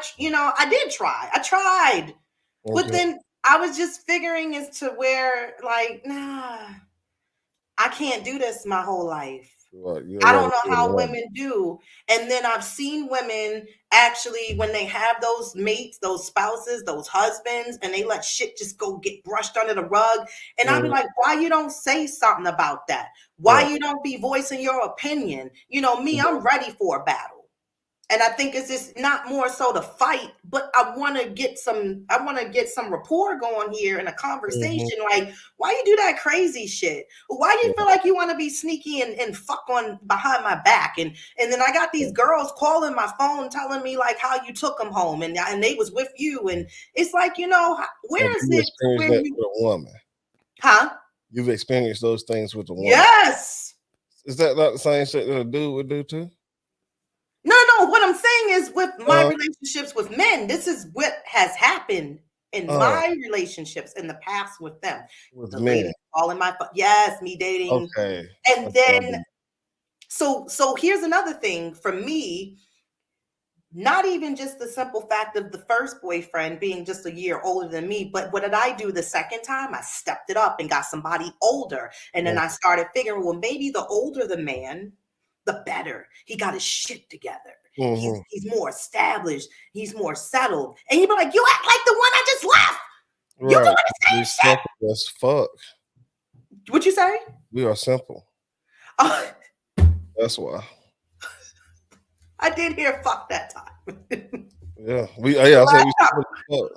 did try. I tried. But then I was just figuring as to where, like, nah, I can't do this my whole life. I don't know how women do. And then I've seen women actually, when they have those mates, those spouses, those husbands, and they let shit just go get brushed under the rug. And I'll be like, why you don't say something about that? Why you don't be voicing your opinion? Me, I'm ready for a battle. And I think it's just not more so to fight, but I want to get some rapport going here in a conversation. Like, why you do that crazy shit? Why do you feel like you want to be sneaky and fuck on behind my back? And then I got these girls calling my phone telling me like how you took them home and they was with you. And it's like, where is it where you with a woman? Huh? You've experienced those things with a woman. Yes. Is that not the same shit that a dude would do too? No. What I'm saying is, with my relationships with men, this is what has happened in my relationships in the past with them. With the men. lady calling my phone. Yes, me dating. Okay. And then, so here's another thing for me. Not even just the simple fact of the first boyfriend being just a year older than me, but what did I do the second time? I stepped it up and got somebody older. And then I started figuring, well, maybe the older the man, the better. He got his shit together. He's more established. He's more settled. And you'd be like, you act like the one I just left. Right. You doing the same shit. As fuck. What'd you say? We are simple. That's why. I did hear fuck that time. Yeah. I said we fuck.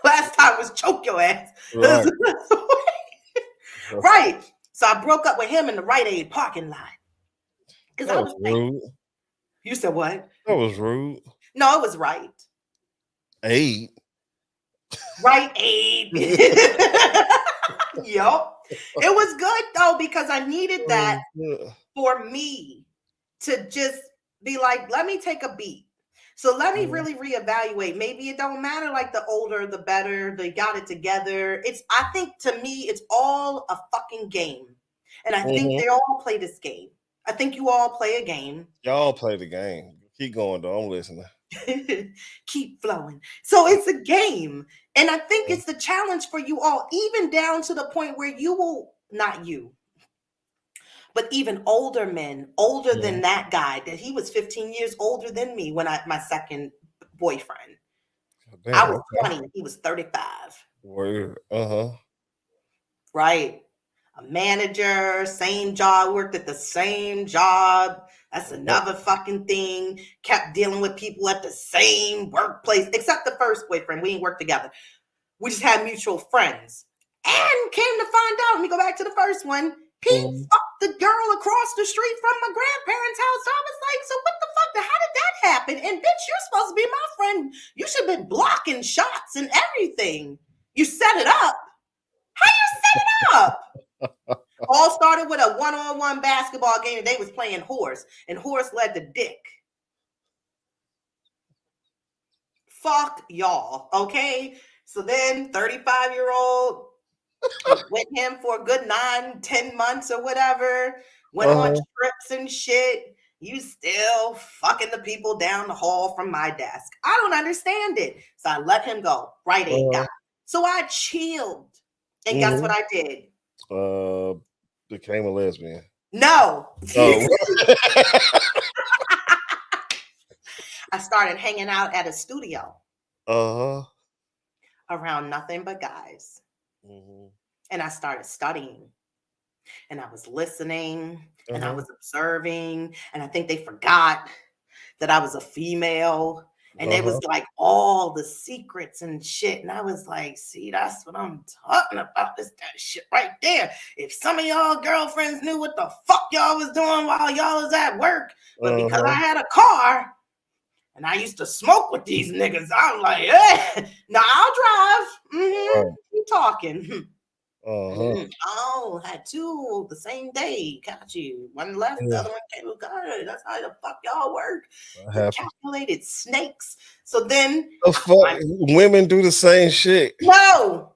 Last time was choke your ass. Right. Right. So I broke up with him in the Rite Aid parking lot. Because I was rude. You said what? That was rude. No, it was right. Aid. Rite Aid. Yup. It was good though, because I needed that for me to just be like, let me take a beat. So let me really reevaluate. Maybe it don't matter, like the older, the better, they got it together. I think to me, it's all a fucking game. And I think they all play this game. I think you all play a game. Y'all play the game. Keep going though. I'm listening. Keep flowing. So it's a game. And I think it's the challenge for you all, even down to the point where you will, not you, but even older men, older than that guy, that he was 15 years older than me when my second boyfriend. Damn, I was 20, he was 35. Word. Right. A manager, same job, worked at the same job. That's another fucking thing. Kept dealing with people at the same workplace, except the first boyfriend. We didn't work together. We just had mutual friends. And came to find out, let me go back to the first one, he fucked the girl across the street from my grandparents' house. So I was like, so what the fuck? How did that happen? And bitch, you're supposed to be my friend. You should have been blocking shots and everything. You set it up. How you set it up? All started with a one-on-one basketball game, and they was playing horse, and horse led to dick. Fuck y'all, okay? So then 35-year-old with him for a good 9-10 months or whatever, went on trips and shit. You still fucking the people down the hall from my desk. I don't understand it. So I let him go. Right, ain't got. So I chilled. And guess what I did? Became a lesbian. No. I started hanging out at a studio. Around nothing but guys. And I started studying. And I was listening. And I was observing. And I think they forgot that I was a female. And it was like all the secrets and shit. And I was like, see, that's what I'm talking about. This that shit right there. If some of y'all girlfriends knew what the fuck y'all was doing while y'all was at work, but because I had a car and I used to smoke with these niggas, I'm like, hey, now I'll drive. Keep talking. Had two the same day. Got you. One left, the other one came. God, that's how the fuck y'all work. Calculated snakes. So then women do the same shit. No.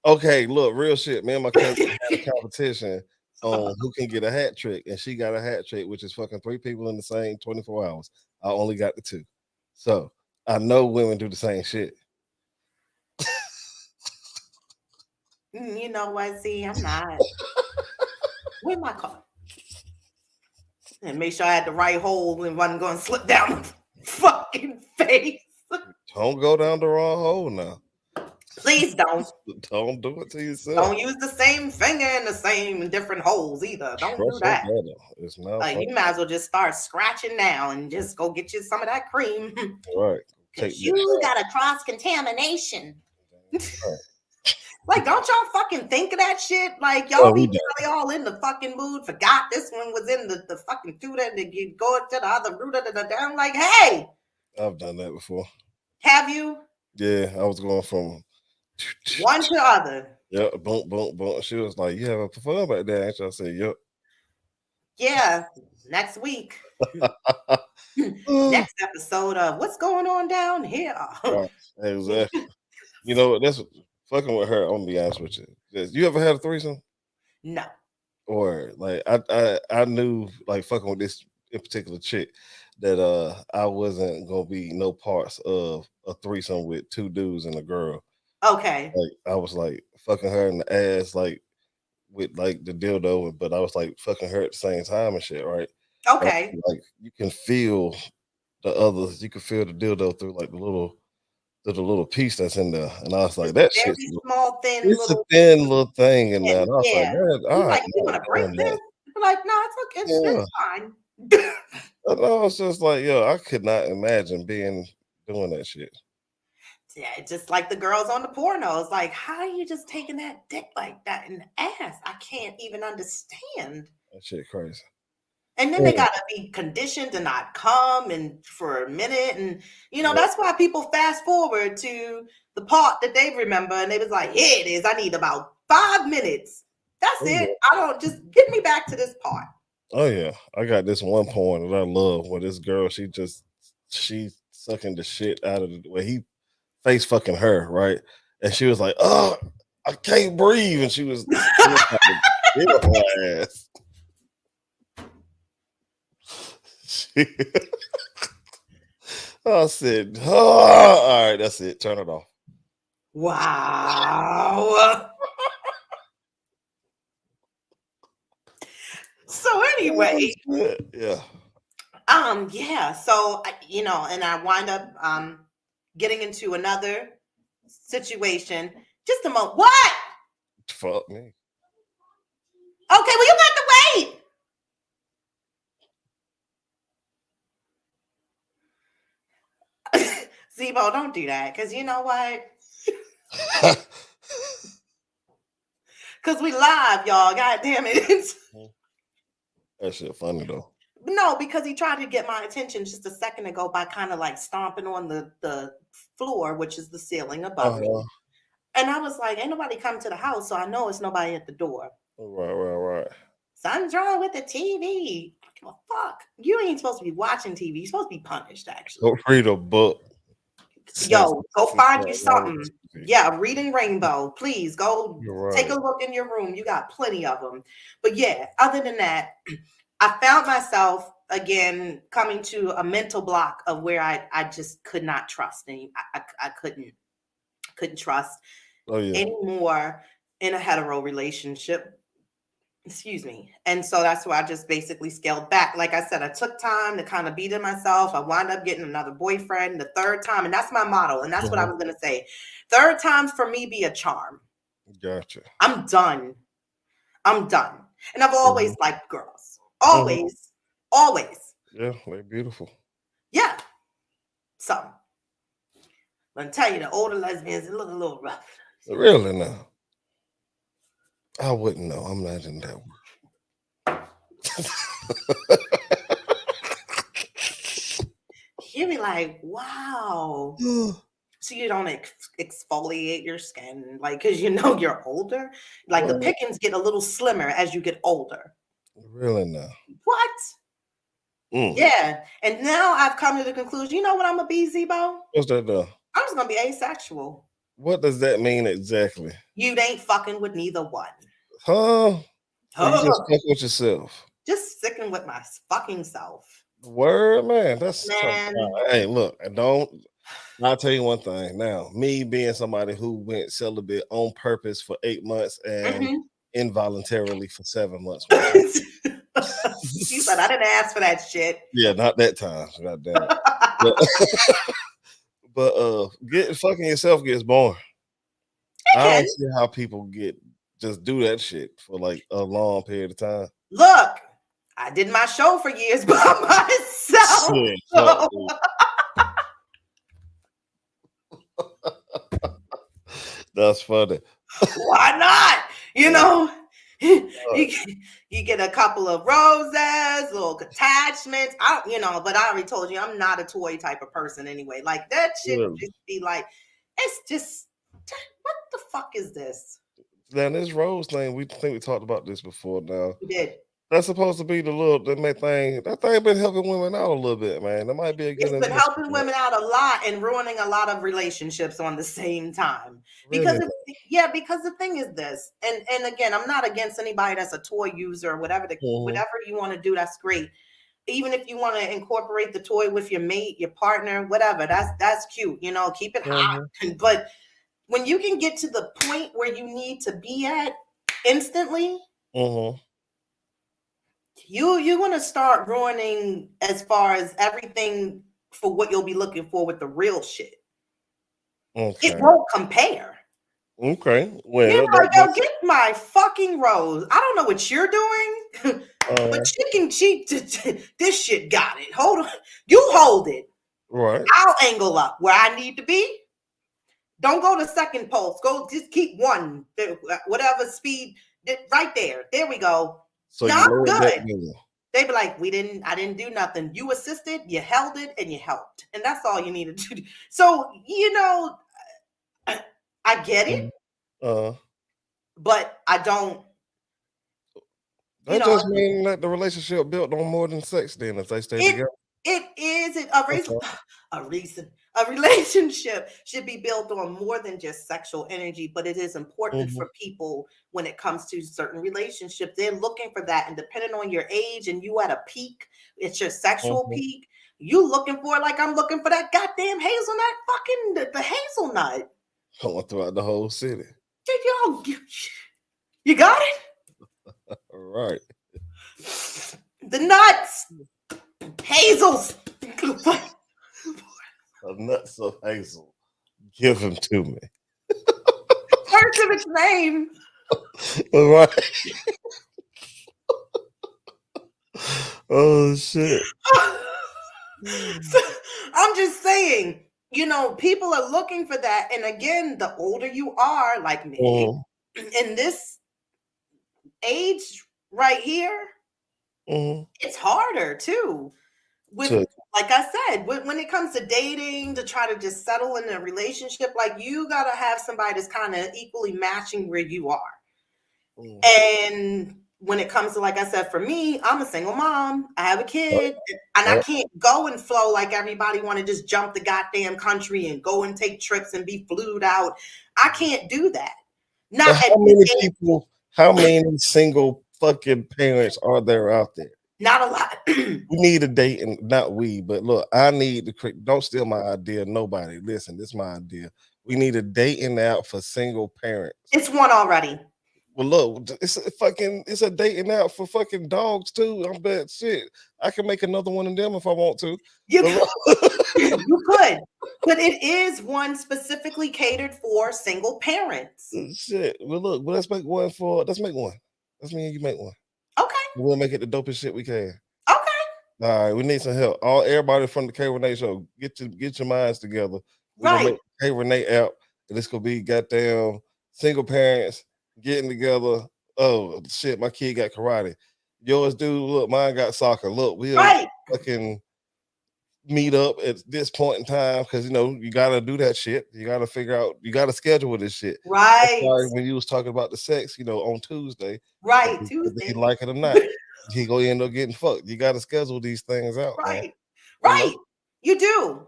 Okay, look, real shit. Me and my cousin had a competition on who can get a hat trick, and she got a hat trick, which is fucking 3 people in the same 24 hours. I only got the 2. So I know women do the same shit. You know what? See, I'm not. Where's my car? And make sure I had the right hole and wasn't going to slip down my fucking face. Don't go down the wrong hole now. Please don't. Don't do it to yourself. Don't use the same finger in the same different holes either. Don't do that. It's not you might as well just start scratching now and just go get you some of that cream. Right. Because you got a cross-contamination. Right. Like, don't y'all fucking think of that shit? Like, y'all be really all in the fucking mood. Forgot this one was in the fucking tutor and you go to the other root of the down. Like, hey. I've done that before. Have you? Yeah, I was going from one to the other. Yeah, boom, boom, boom. She was like, "You have a fun back there?" And I said, "Yep." Yeah, next week. Next episode of What's Going On Down Here. Right, exactly. You know what? That's fucking with her. I'm gonna be honest with you. You ever had a threesome? No. Or like I knew like fucking with this in particular chick that I wasn't gonna be no parts of a threesome with two dudes and a girl. Okay. Like I was like fucking her in the ass like with like the dildo, but I was like fucking her at the same time and shit, right? Okay. Like you can feel the others, you can feel the dildo through like the little piece that's in there. And I was like, It's that a very shit's small, thin it's a little thin little thing in there. thing. And I was like, Yeah. man, You I'm like, you want not to break doing this? that. You're like, no, it's Yeah. fine. And I was just like, yo, I could not imagine doing that shit. Yeah, just like the girls on the pornos. Like, how are you just taking that dick like that in the ass? I can't even understand. That shit crazy. And then they gotta be conditioned to not come and for a minute. And Yeah. that's why people fast forward to the part that they remember and they was like, here it is. I need about 5 minutes. That's it. I don't just get me back to this part. Oh yeah. I got this one porn that I love where this girl, she sucking the shit out of where he face fucking her, right? And she was like, oh, I can't breathe. And she was her ass. I said, oh, all right, that's it. Turn it off. Wow. So anyway, yeah. Yeah. So and I wind up getting into another situation. Just a moment. What? Fuck me. Okay, well, you got to wait. Zebo, don't do that. Because you know what? Because we live, y'all. God damn it. That shit funny, though. No, because he tried to get my attention just a second ago by kind of like stomping on the floor, which is the ceiling above me. And I was like, ain't nobody come to the house, so I know it's nobody at the door. Right. Something's wrong with the TV. Well, fuck. You ain't supposed to be watching TV. You're supposed to be punished, actually. Go read a book. Yo, go find you something. Yeah, Reading Rainbow. Please go take a look in your room. You got plenty of them. But yeah, other than that, I found myself again coming to a mental block of where I just could not trust any. I couldn't trust anymore in a hetero relationship. Excuse me. And so that's why I just basically scaled back. Like I said, I took time to kind of beat it myself. I wound up getting another boyfriend the third time. And that's my motto. And that's what I was going to say. Third times for me be a charm. Gotcha. I'm done. And I've always liked girls. Always. Yeah, they're beautiful. Yeah. So, I'm going to tell you, the older lesbians, they look a little rough. Really now? I wouldn't know. I'm not in that word. You'd be like, wow. So you don't exfoliate your skin, like, because you're older. Like the pickings get a little slimmer as you get older. Really now? What? Yeah. And now I've come to the conclusion, you know what I'm going to be, Zebo? What's that though? I'm just going to be asexual. What does that mean exactly? You ain't fucking with neither one. Huh? You just fuck with yourself. Just sticking with my fucking self. Word, man. That's hey, look, I'll tell you one thing. Now, me being somebody who went celibate on purpose for 8 months and involuntarily for 7 months. She said, I didn't ask for that shit. Yeah, not that time. God damn it. But fucking yourself gets boring. I don't see how people just do that shit for like a long period of time. Look, I did my show for years by myself. Shit, that's funny. Why not? You get a couple of roses, little attachments. But I already told you I'm not a toy type of person anyway. Like that shit just be like, it's just what the fuck is this? Now this rose thing, we talked about this before. Now we did. That's supposed to be the little that may thing. That thing been helping women out a little bit, man. That might be a good It's been investment. helping women out a lot and ruining a lot of relationships on the same time. Because Really? because the thing is this, and again, I'm not against anybody that's a toy user or whatever you want to do, that's great. Even if you want to incorporate the toy with your mate, your partner, whatever, that's cute. Keep it hot. But when you can get to the point where you need to be at instantly, you're gonna start ruining as far as everything for what you'll be looking for with the real shit. Okay. It won't compare. Okay. Well, you're like, yo, get my fucking rose. I don't know what you're doing, but chicken cheek, this shit got it. Hold on. You hold it. Right. I'll angle up where I need to be. Don't go to second pulse. Go, just keep one, whatever speed, right there. There we go. So no, I'm good. They be like, I didn't do nothing. You assisted, you held it, and you helped. And that's all you needed to do. So, I get it. But I don't. That just means that the relationship built on more than sex then if they stay together. It is a relationship should be built on more than just sexual energy, but it is important for people when it comes to certain relationships. They're looking for that, and depending on your age and you at a peak, it's your sexual peak. You looking for it like I'm looking for that goddamn hazelnut, fucking the hazelnut. I went throughout the whole city. You got it? All right. The nuts. Hazels. The nuts of hazel. Give him to me. First of its name. All right. Oh shit. I'm just saying, people are looking for that. And again, the older you are, like me, in this age right here, it's harder too. Like I said, when it comes to dating, to try to just settle in a relationship, like you gotta have somebody that's kind of equally matching where you are. And when it comes to, like I said, for me, I'm a single mom. I have a kid, and I can't go and flow like everybody want to just jump the goddamn country and go and take trips and be flued out. I can't do that. Not how many single fucking parents are there out there? Not a lot. We need a date, and not we, but look, I need to don't steal my idea. Nobody, listen, this is my idea. We need a dating app for single parents. It's one already. Well, look, it's a dating app for fucking dogs too. I'm bad shit. I can make another one of them if I want to. You could, but it is one specifically catered for single parents. Shit. Well, look, let's make one. Let's make one. Let's me and you make one. Okay. We'll make it the dopest shit we can. Okay. All right, we need some help. Everybody from the K Rene show, get your minds together. We're gonna make K Rene app, and this could be goddamn single parents getting together. Oh shit, my kid got karate. Yours do. Look, mine got soccer. Look, we'll fucking meet up at this point in time because you gotta do that shit. You gotta figure out. You gotta schedule this shit. Right. When you was talking about the sex, on Tuesday. Right. Tuesday. He like it or not, he gonna end up getting fucked. You gotta schedule these things out. Right. Man. Right. You do.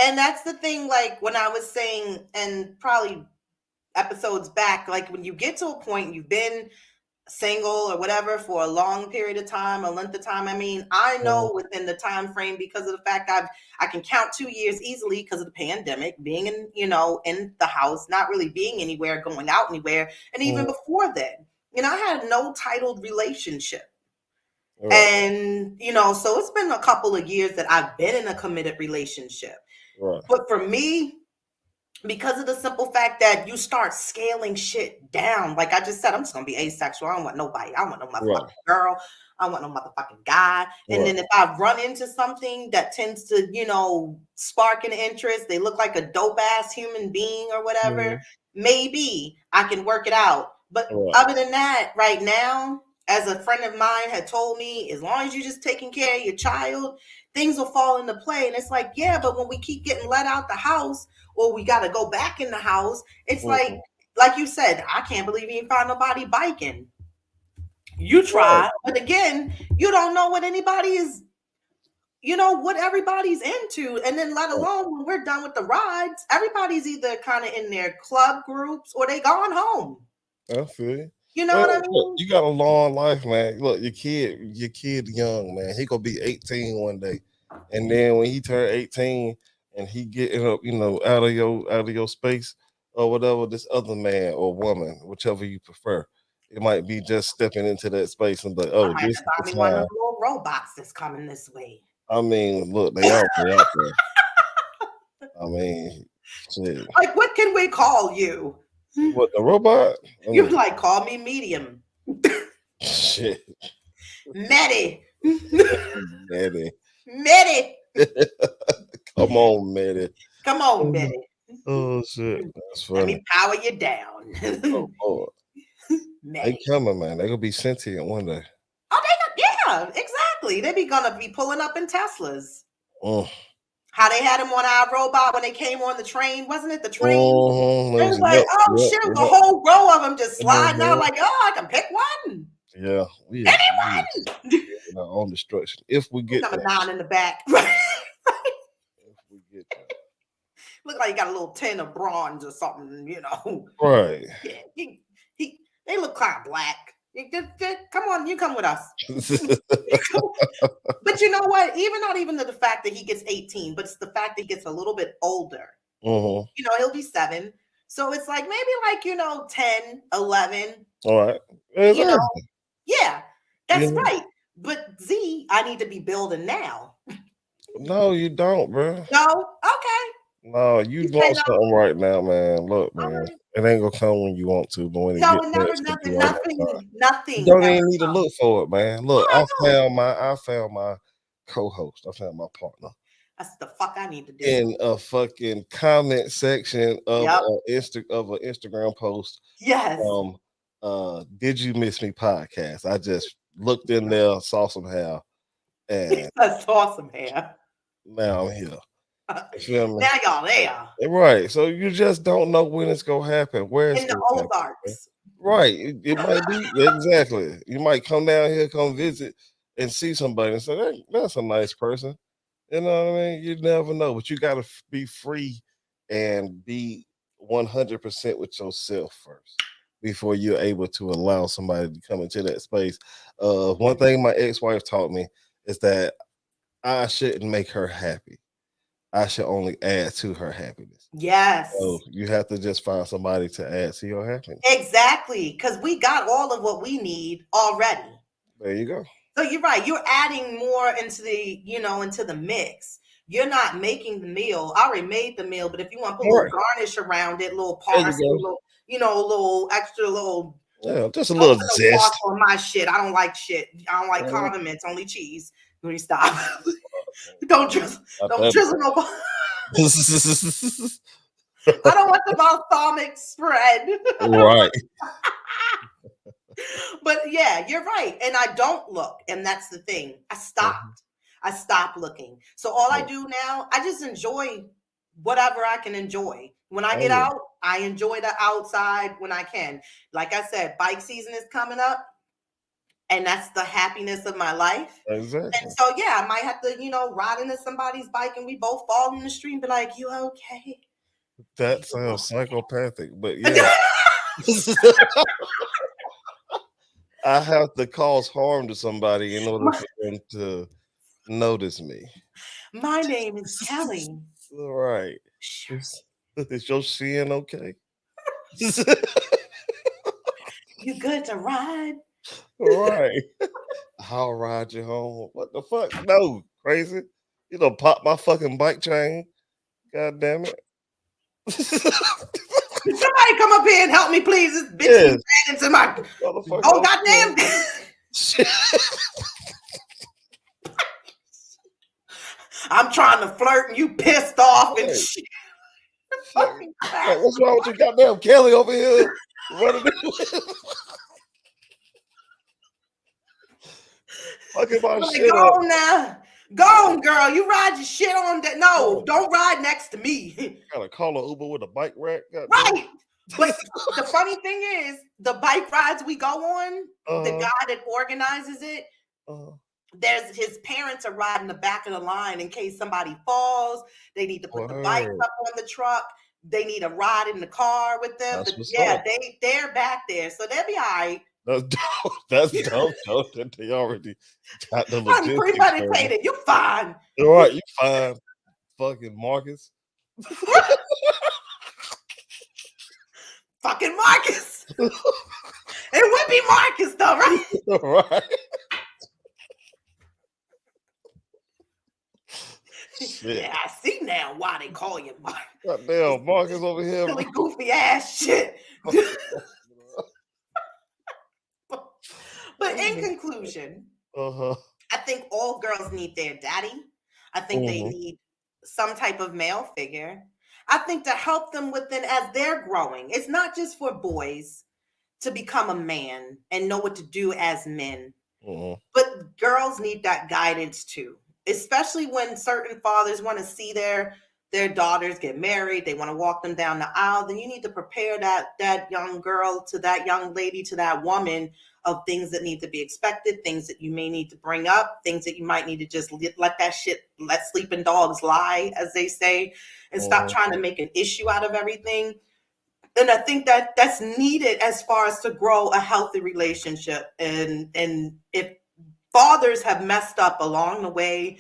And that's the thing. Like when I was saying, and probably episodes back, like when you get to a point you've been single or whatever for a long period of time, a length of time. I mean, I know within the time frame, because of the fact I can count 2 years easily because of the pandemic, being in the house, not really being anywhere, going out anywhere, and even before then, I had no titled relationship. And so it's been a couple of years that I've been in a committed relationship. But for me, because of the simple fact that you start scaling shit down, like I just said, I'm just gonna be asexual. I don't want nobody. I don't want no motherfucking girl. I don't want no motherfucking guy. And then if I run into something that tends to, spark an interest, they look like a dope ass human being or whatever, maybe I can work it out. But other than that, right now, as a friend of mine had told me, as long as you're just taking care of your child, things will fall into play. And it's like, yeah, but when we keep getting let out the house, or we got to go back in the house, it's like you said, I can't believe you ain't found nobody biking. You try, but again, you don't know what anybody is, what everybody's into. And then let alone when we're done with the rides, everybody's either kind of in their club groups or they gone home. I feel you. You know what I mean? Look, you got a long life, man. Look, your kid young, man. He gonna be 18 one day. And then when he turn 18 and he getting up, out of your space or whatever, this other man or woman, whichever you prefer, it might be just stepping into that space and like, oh, this is the one of time. the little robots that's coming this way. I mean, look, they out there. I mean, shit. Like, what can we call you? What, the robot? You're like, call me medium. Shit. Medi. Medi. Medi. Come on, Medi. Come on, Medi. Oh shit, that's funny. Let me power you down. Oh Lord. They coming, man. They gonna be sentient one day. Oh, yeah, exactly. They be gonna be pulling up in Teslas. Oh. How they had him on our robot when they came on the train, wasn't it? The train. It was like, shit, the whole row of them just sliding out. Like, I can pick one. Yeah, anyone. Our own destruction. If we get number 9 in the back. If we get that. Look like you got a little tin of bronze or something, Right. Yeah, they look kind of black. Come on, you come with us. But you know what? Not even the fact that he gets 18, but it's the fact that he gets a little bit older. He'll be 7. So it's like maybe 10, 11. All right. Exactly. Yeah, that's right. But Z, I need to be building now. No, you don't, bro. No? Okay. No, you want something right now, man. Look, man. It ain't gonna come when you want to, but when it gets nothing. You don't even need to look for it, man. Look, I found my co-host. I found my partner. That's the fuck I need to do. In a fucking comment section of an Instagram post. Yes. Did You Miss Me podcast. I just looked in there, saw some hair, and I saw some hair. Now I'm here. Now y'all there. Right. So you just don't know when it's gonna happen. Where it's in the Ozarks. Right. It might be exactly. You might come down here, come visit, and see somebody and say, that's a nice person. You know what I mean? You never know, but you gotta be free and be 100% with yourself first before you're able to allow somebody to come into that space. One thing my ex-wife taught me is that I shouldn't make her happy. I should only add to her happiness. Yes. So you have to just find somebody to add to your happiness. Exactly. Because we got all of what we need already. There you go. So you're right. You're adding more into the, into the mix. You're not making the meal. I already made the meal, but if you want to put a little garnish around it, little parsley, a little extra little. Yeah, just a little zest. On my shit. I don't like shit. I don't like condiments, only cheese. Let me stop. Don't drizzle nobody. I don't want the balsamic spread. Right. But yeah, you're right. And I don't look. And that's the thing. I stopped. I stopped looking. So all I do now, I just enjoy whatever I can enjoy. When I get out, I enjoy the outside when I can. Like I said, bike season is coming up. And that's the happiness of my life. Exactly. And so, I might have to, ride into somebody's bike and we both fall in the street and be like, you okay? That sounds psychopathic, but yeah. I have to cause harm to somebody in order for them to notice me. My name is Kelly. All right. Is your shin okay? You good to ride? Right. I'll ride you home. What the fuck? No, crazy. You done pop my fucking bike chain. God damn it. Somebody come up here and help me, please. This bitch ran into my goddamn. I'm trying to flirt and you pissed off and shit. What's wrong with you, goddamn Kelly over here? Fucking my shit go on now. Go on, girl. You ride your shit on that. No, don't ride next to me. Gotta call an Uber with a bike rack. Right. But the funny thing is, the bike rides we go on, the guy that organizes it, there's his parents are riding the back of the line in case somebody falls. They need to put the bikes up on the truck. They need a ride in the car with them. But yeah, they're back there, so they'll be all right. That's dope. That's dope. Though, that they already got the logistics. I'm premeditated. You fine. All right, you fine. Fucking Marcus. Fucking Marcus. It would be Marcus though, right? Right. Shit. Yeah, I see now why they call you Marcus. Goddamn, Marcus over here. Silly goofy ass shit. But in conclusion, I think all girls need their daddy. I think they need some type of male figure. I think to help them within as they're growing. It's not just for boys to become a man and know what to do as men. But girls need that guidance too, especially when certain fathers want to see their daughters get married. They want to walk them down the aisle. Then you need to prepare that young girl to that young lady, to that woman of things that need to be expected, things that you may need to bring up, things that you might need to just let sleeping dogs lie, as they say, and stop trying to make an issue out of everything. And I think that that's needed as far as to grow a healthy relationship. And if fathers have messed up along the way,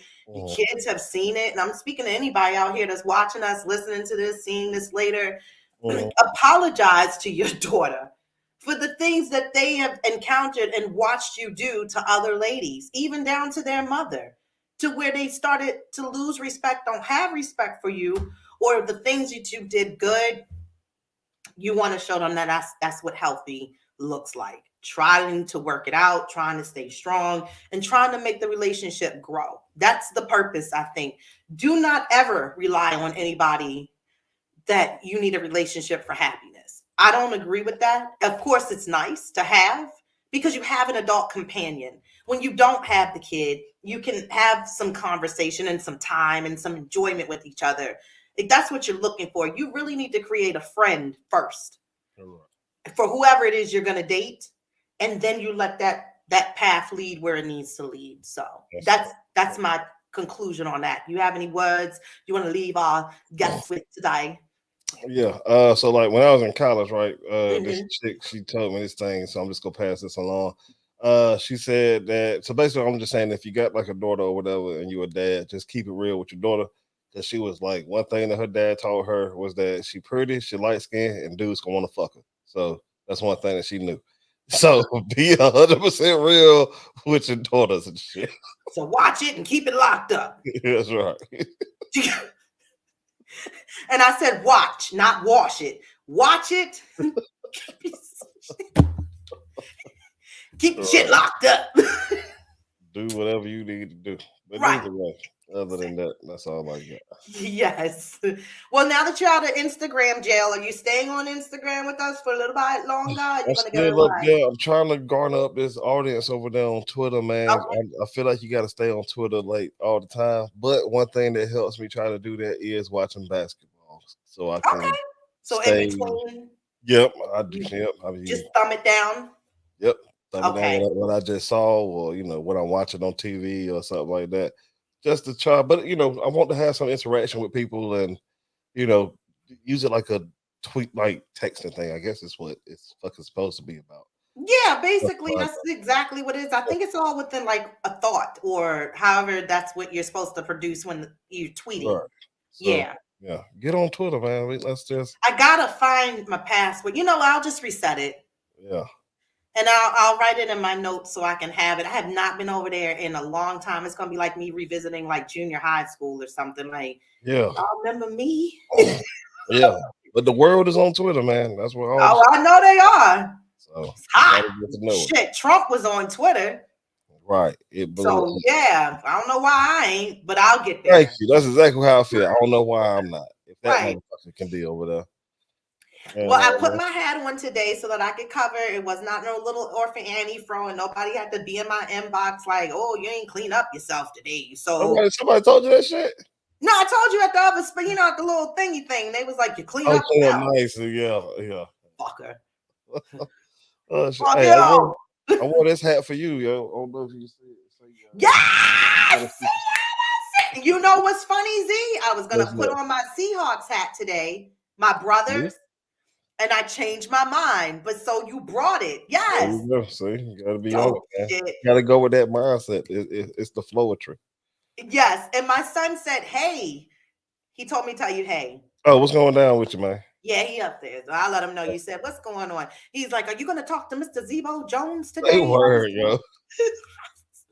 kids have seen it. And I'm speaking to anybody out here that's watching us, listening to this, seeing this later. Apologize to your daughter for the things that they have encountered and watched you do to other ladies, even down to their mother, to where they started to lose respect, don't have respect for you, or the things that you did good. You want to show them that that's what healthy looks like. Trying to work it out, trying to stay strong, and trying to make the relationship grow. That's the purpose, I think. Do not ever rely on anybody that you need a relationship for happiness. I don't agree with that. Of course, it's nice to have because you have an adult companion. When you don't have the kid, you can have some conversation and some time and some enjoyment with each other. If that's what you're looking for, you really need to create a friend first for whoever it is you're going to date. And then you let that path lead where it needs to lead. So that's my conclusion on that. You have any words you want to leave our guests with today? Yeah. So like when I was in college, right? This chick, she told me this thing, so I'm just gonna pass this along. She said that, so basically I'm just saying, if you got like a daughter or whatever and you're a dad, just keep it real with your daughter. Because she was like, one thing that her dad told her was that she pretty, she light skinned, and dudes gonna want to fuck her. So that's one thing that she knew. So be 100% real with your daughters and shit. So watch it and keep it locked up. That's right. And I said watch, not wash it. Watch it. Keep shit locked up. Do whatever you need to do. But anyway, other than that, that's all I got. Yes. Well, now that you're out of Instagram jail, are you staying on Instagram with us for a little bit longer? I'm trying to garner up this audience over there on Twitter, man. Okay. I feel like you got to stay on Twitter like all the time. But one thing that helps me try to do that is watching basketball. So I can stay. In between. Yep, I do. Yep, just thumb it down. Yep. What I just saw, or what I'm watching on TV or something like that, just to try. But I want to have some interaction with people, and use it like a tweet, like texting thing. I guess is what it's fucking supposed to be about. Yeah, basically that's exactly what it is. I think it's all within like a thought, or however that's what you're supposed to produce when you're tweeting. Right. So, yeah. Get on Twitter, man. Let's just. I gotta find my password. I'll just reset it. Yeah. And I'll write it in my notes so I can have it. I have not been over there in a long time. It's gonna be like me revisiting like junior high school or something. Like, y'all remember me? Yeah, but the world is on Twitter, man. That's where all. Oh, I know they are. So it's hot. Shit, Trump was on Twitter. Right. So yeah, I don't know why I ain't, but I'll get there. Thank you. That's exactly how I feel. I don't know why I'm not. If that motherfucker can be over there. Well, I put my hat on today so that I could cover. It was not no little orphan Annie fro, and nobody had to be in my inbox like, "Oh, you ain't clean up yourself today." So somebody told you that shit. No, I told you at the other, at the little thingy thing. They was like, "You clean up." Oh, nice. Yeah. Motherfucker. Hey, I wore this hat for you, yo. I don't know if you see it. Yes! You know what's funny, Z? I was going to put on my Seahawks hat today, my brother's, and I changed my mind. But so you brought it. Yes. There you go. See, you got to be on it, man. You got to go with that mindset. It's the flowetry. Yes. And my son said, hey. He told me to tell you, hey. Oh, what's going down with you, man? Yeah, he up there. So I'll let him know you said, what's going on? He's like, are you going to talk to Mr. Zebo Jones today? Say word, yo.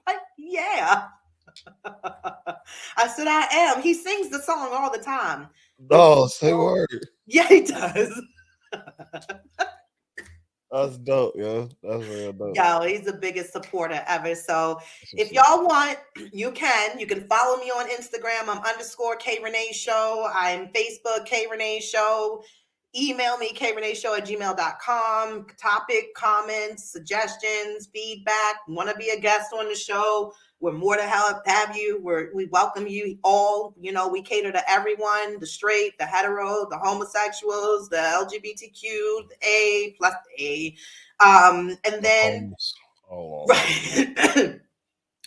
Like, yeah. I said, I am. He sings the song all the time. Oh, say word. Yeah, he does. That's dope, yo. That's real dope. Yo, he's the biggest supporter ever. So if y'all want, you can follow me on Instagram. I'm _ Rene Show. I'm Facebook, K Rene Show. Email me, kreneshow@gmail.com. Topic, comments, suggestions, feedback. Want to be a guest on the show? We're more to have you. We welcome you all. You know, we cater to everyone, the straight, the hetero, the homosexuals, the LGBTQ, the A plus A. And then, right.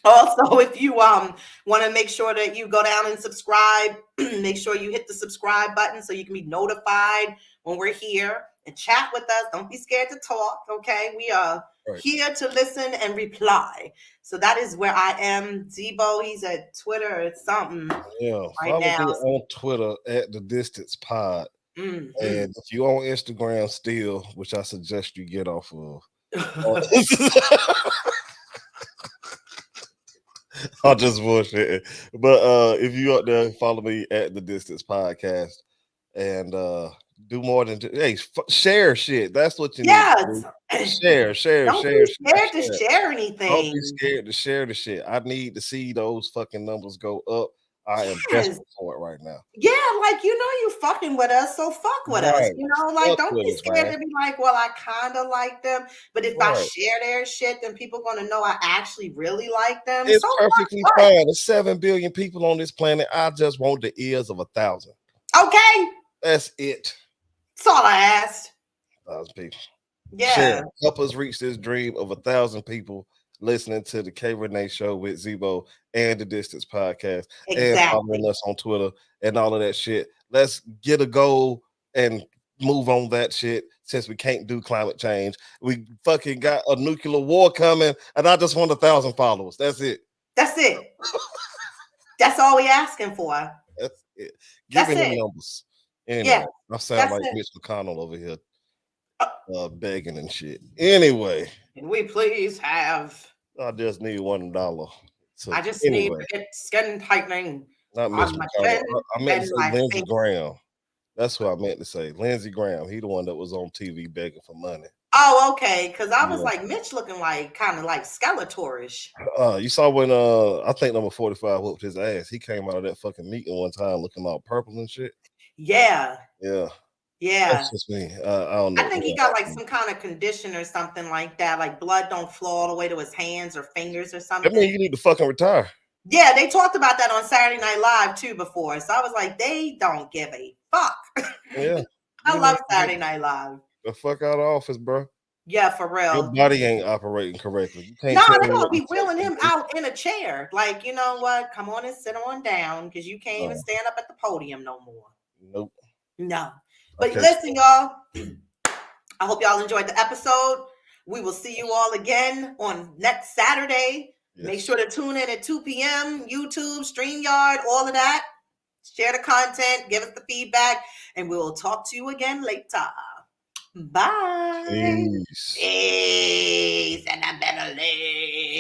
Also, if you want to make sure that you go down and subscribe, make sure you hit the subscribe button so you can be notified when we're here and chat with us. Don't be scared to talk, okay? We are here to listen and reply. So that is where I am. Zebo, he's at Twitter or something. Yeah, follow me on Twitter at The Distance Pod. And if you on Instagram still, which I suggest you get off of. I'll just bullshit. But if you out there, follow me at The Distance Podcast and do more than share shit. That's what you need. Share. Don't be scared to share anything. Don't be scared to share the shit. I need to see those fucking numbers go up. I am desperate for it right now. Yeah, like, you know, you fucking with us, so fuck with us. You know, like, don't be scared to be like, well, I kind of like them, but if I share their shit, then people are going to know I actually really like them. It's perfectly fine. There's 7 billion people on this planet. I just want the ears of 1,000. Okay. That's it. That's all I asked. 1,000 people. Yeah. Share. Help us reach this dream of 1,000 people listening to the K Rene Show with Zebo and The Distance Podcast, and following us on Twitter and all of that shit. Let's get a goal and move on that shit, since we can't do climate change. We fucking got a nuclear war coming, and I just want 1,000 followers. That's it. That's it. That's all we asking for. That's it. Give me the numbers. Anyway, I sound like Mitch McConnell over here begging and shit. Anyway. Can we please have? I just need $1. So I just need to get skin tightening. Not Mitch McConnell. I meant to say Lindsey Graham. That's who I meant to say. Lindsey Graham. He the one that was on TV begging for money. Oh, okay. Because I was like, Mitch looking like kind of like Skeletorish. You saw when I think number 45 whooped his ass. He came out of that fucking meeting one time looking all purple and shit. Yeah. Yeah. Yeah. That's just me. I don't know. I think he got like some kind of condition or something like that. Like blood don't flow all the way to his hands or fingers or something. I mean, you need to fucking retire. Yeah, they talked about that on Saturday Night Live too before. So I was like, they don't give a fuck. Yeah. I love Saturday Night Live. The fuck out of office, bro. Yeah, for real. Your body ain't operating correctly. You can't no, they're gonna be wheeling him out in a chair. Like, you know what? Come on and sit on down, because you can't even stand up at the podium no more. Nope. No. But listen, y'all, I hope y'all enjoyed the episode. We will see you all again on next Saturday. Yes. Make sure to tune in at 2 p.m. YouTube, StreamYard, all of that. Share the content, give us the feedback, and we will talk to you again later. Bye. Peace. Peace and a better day.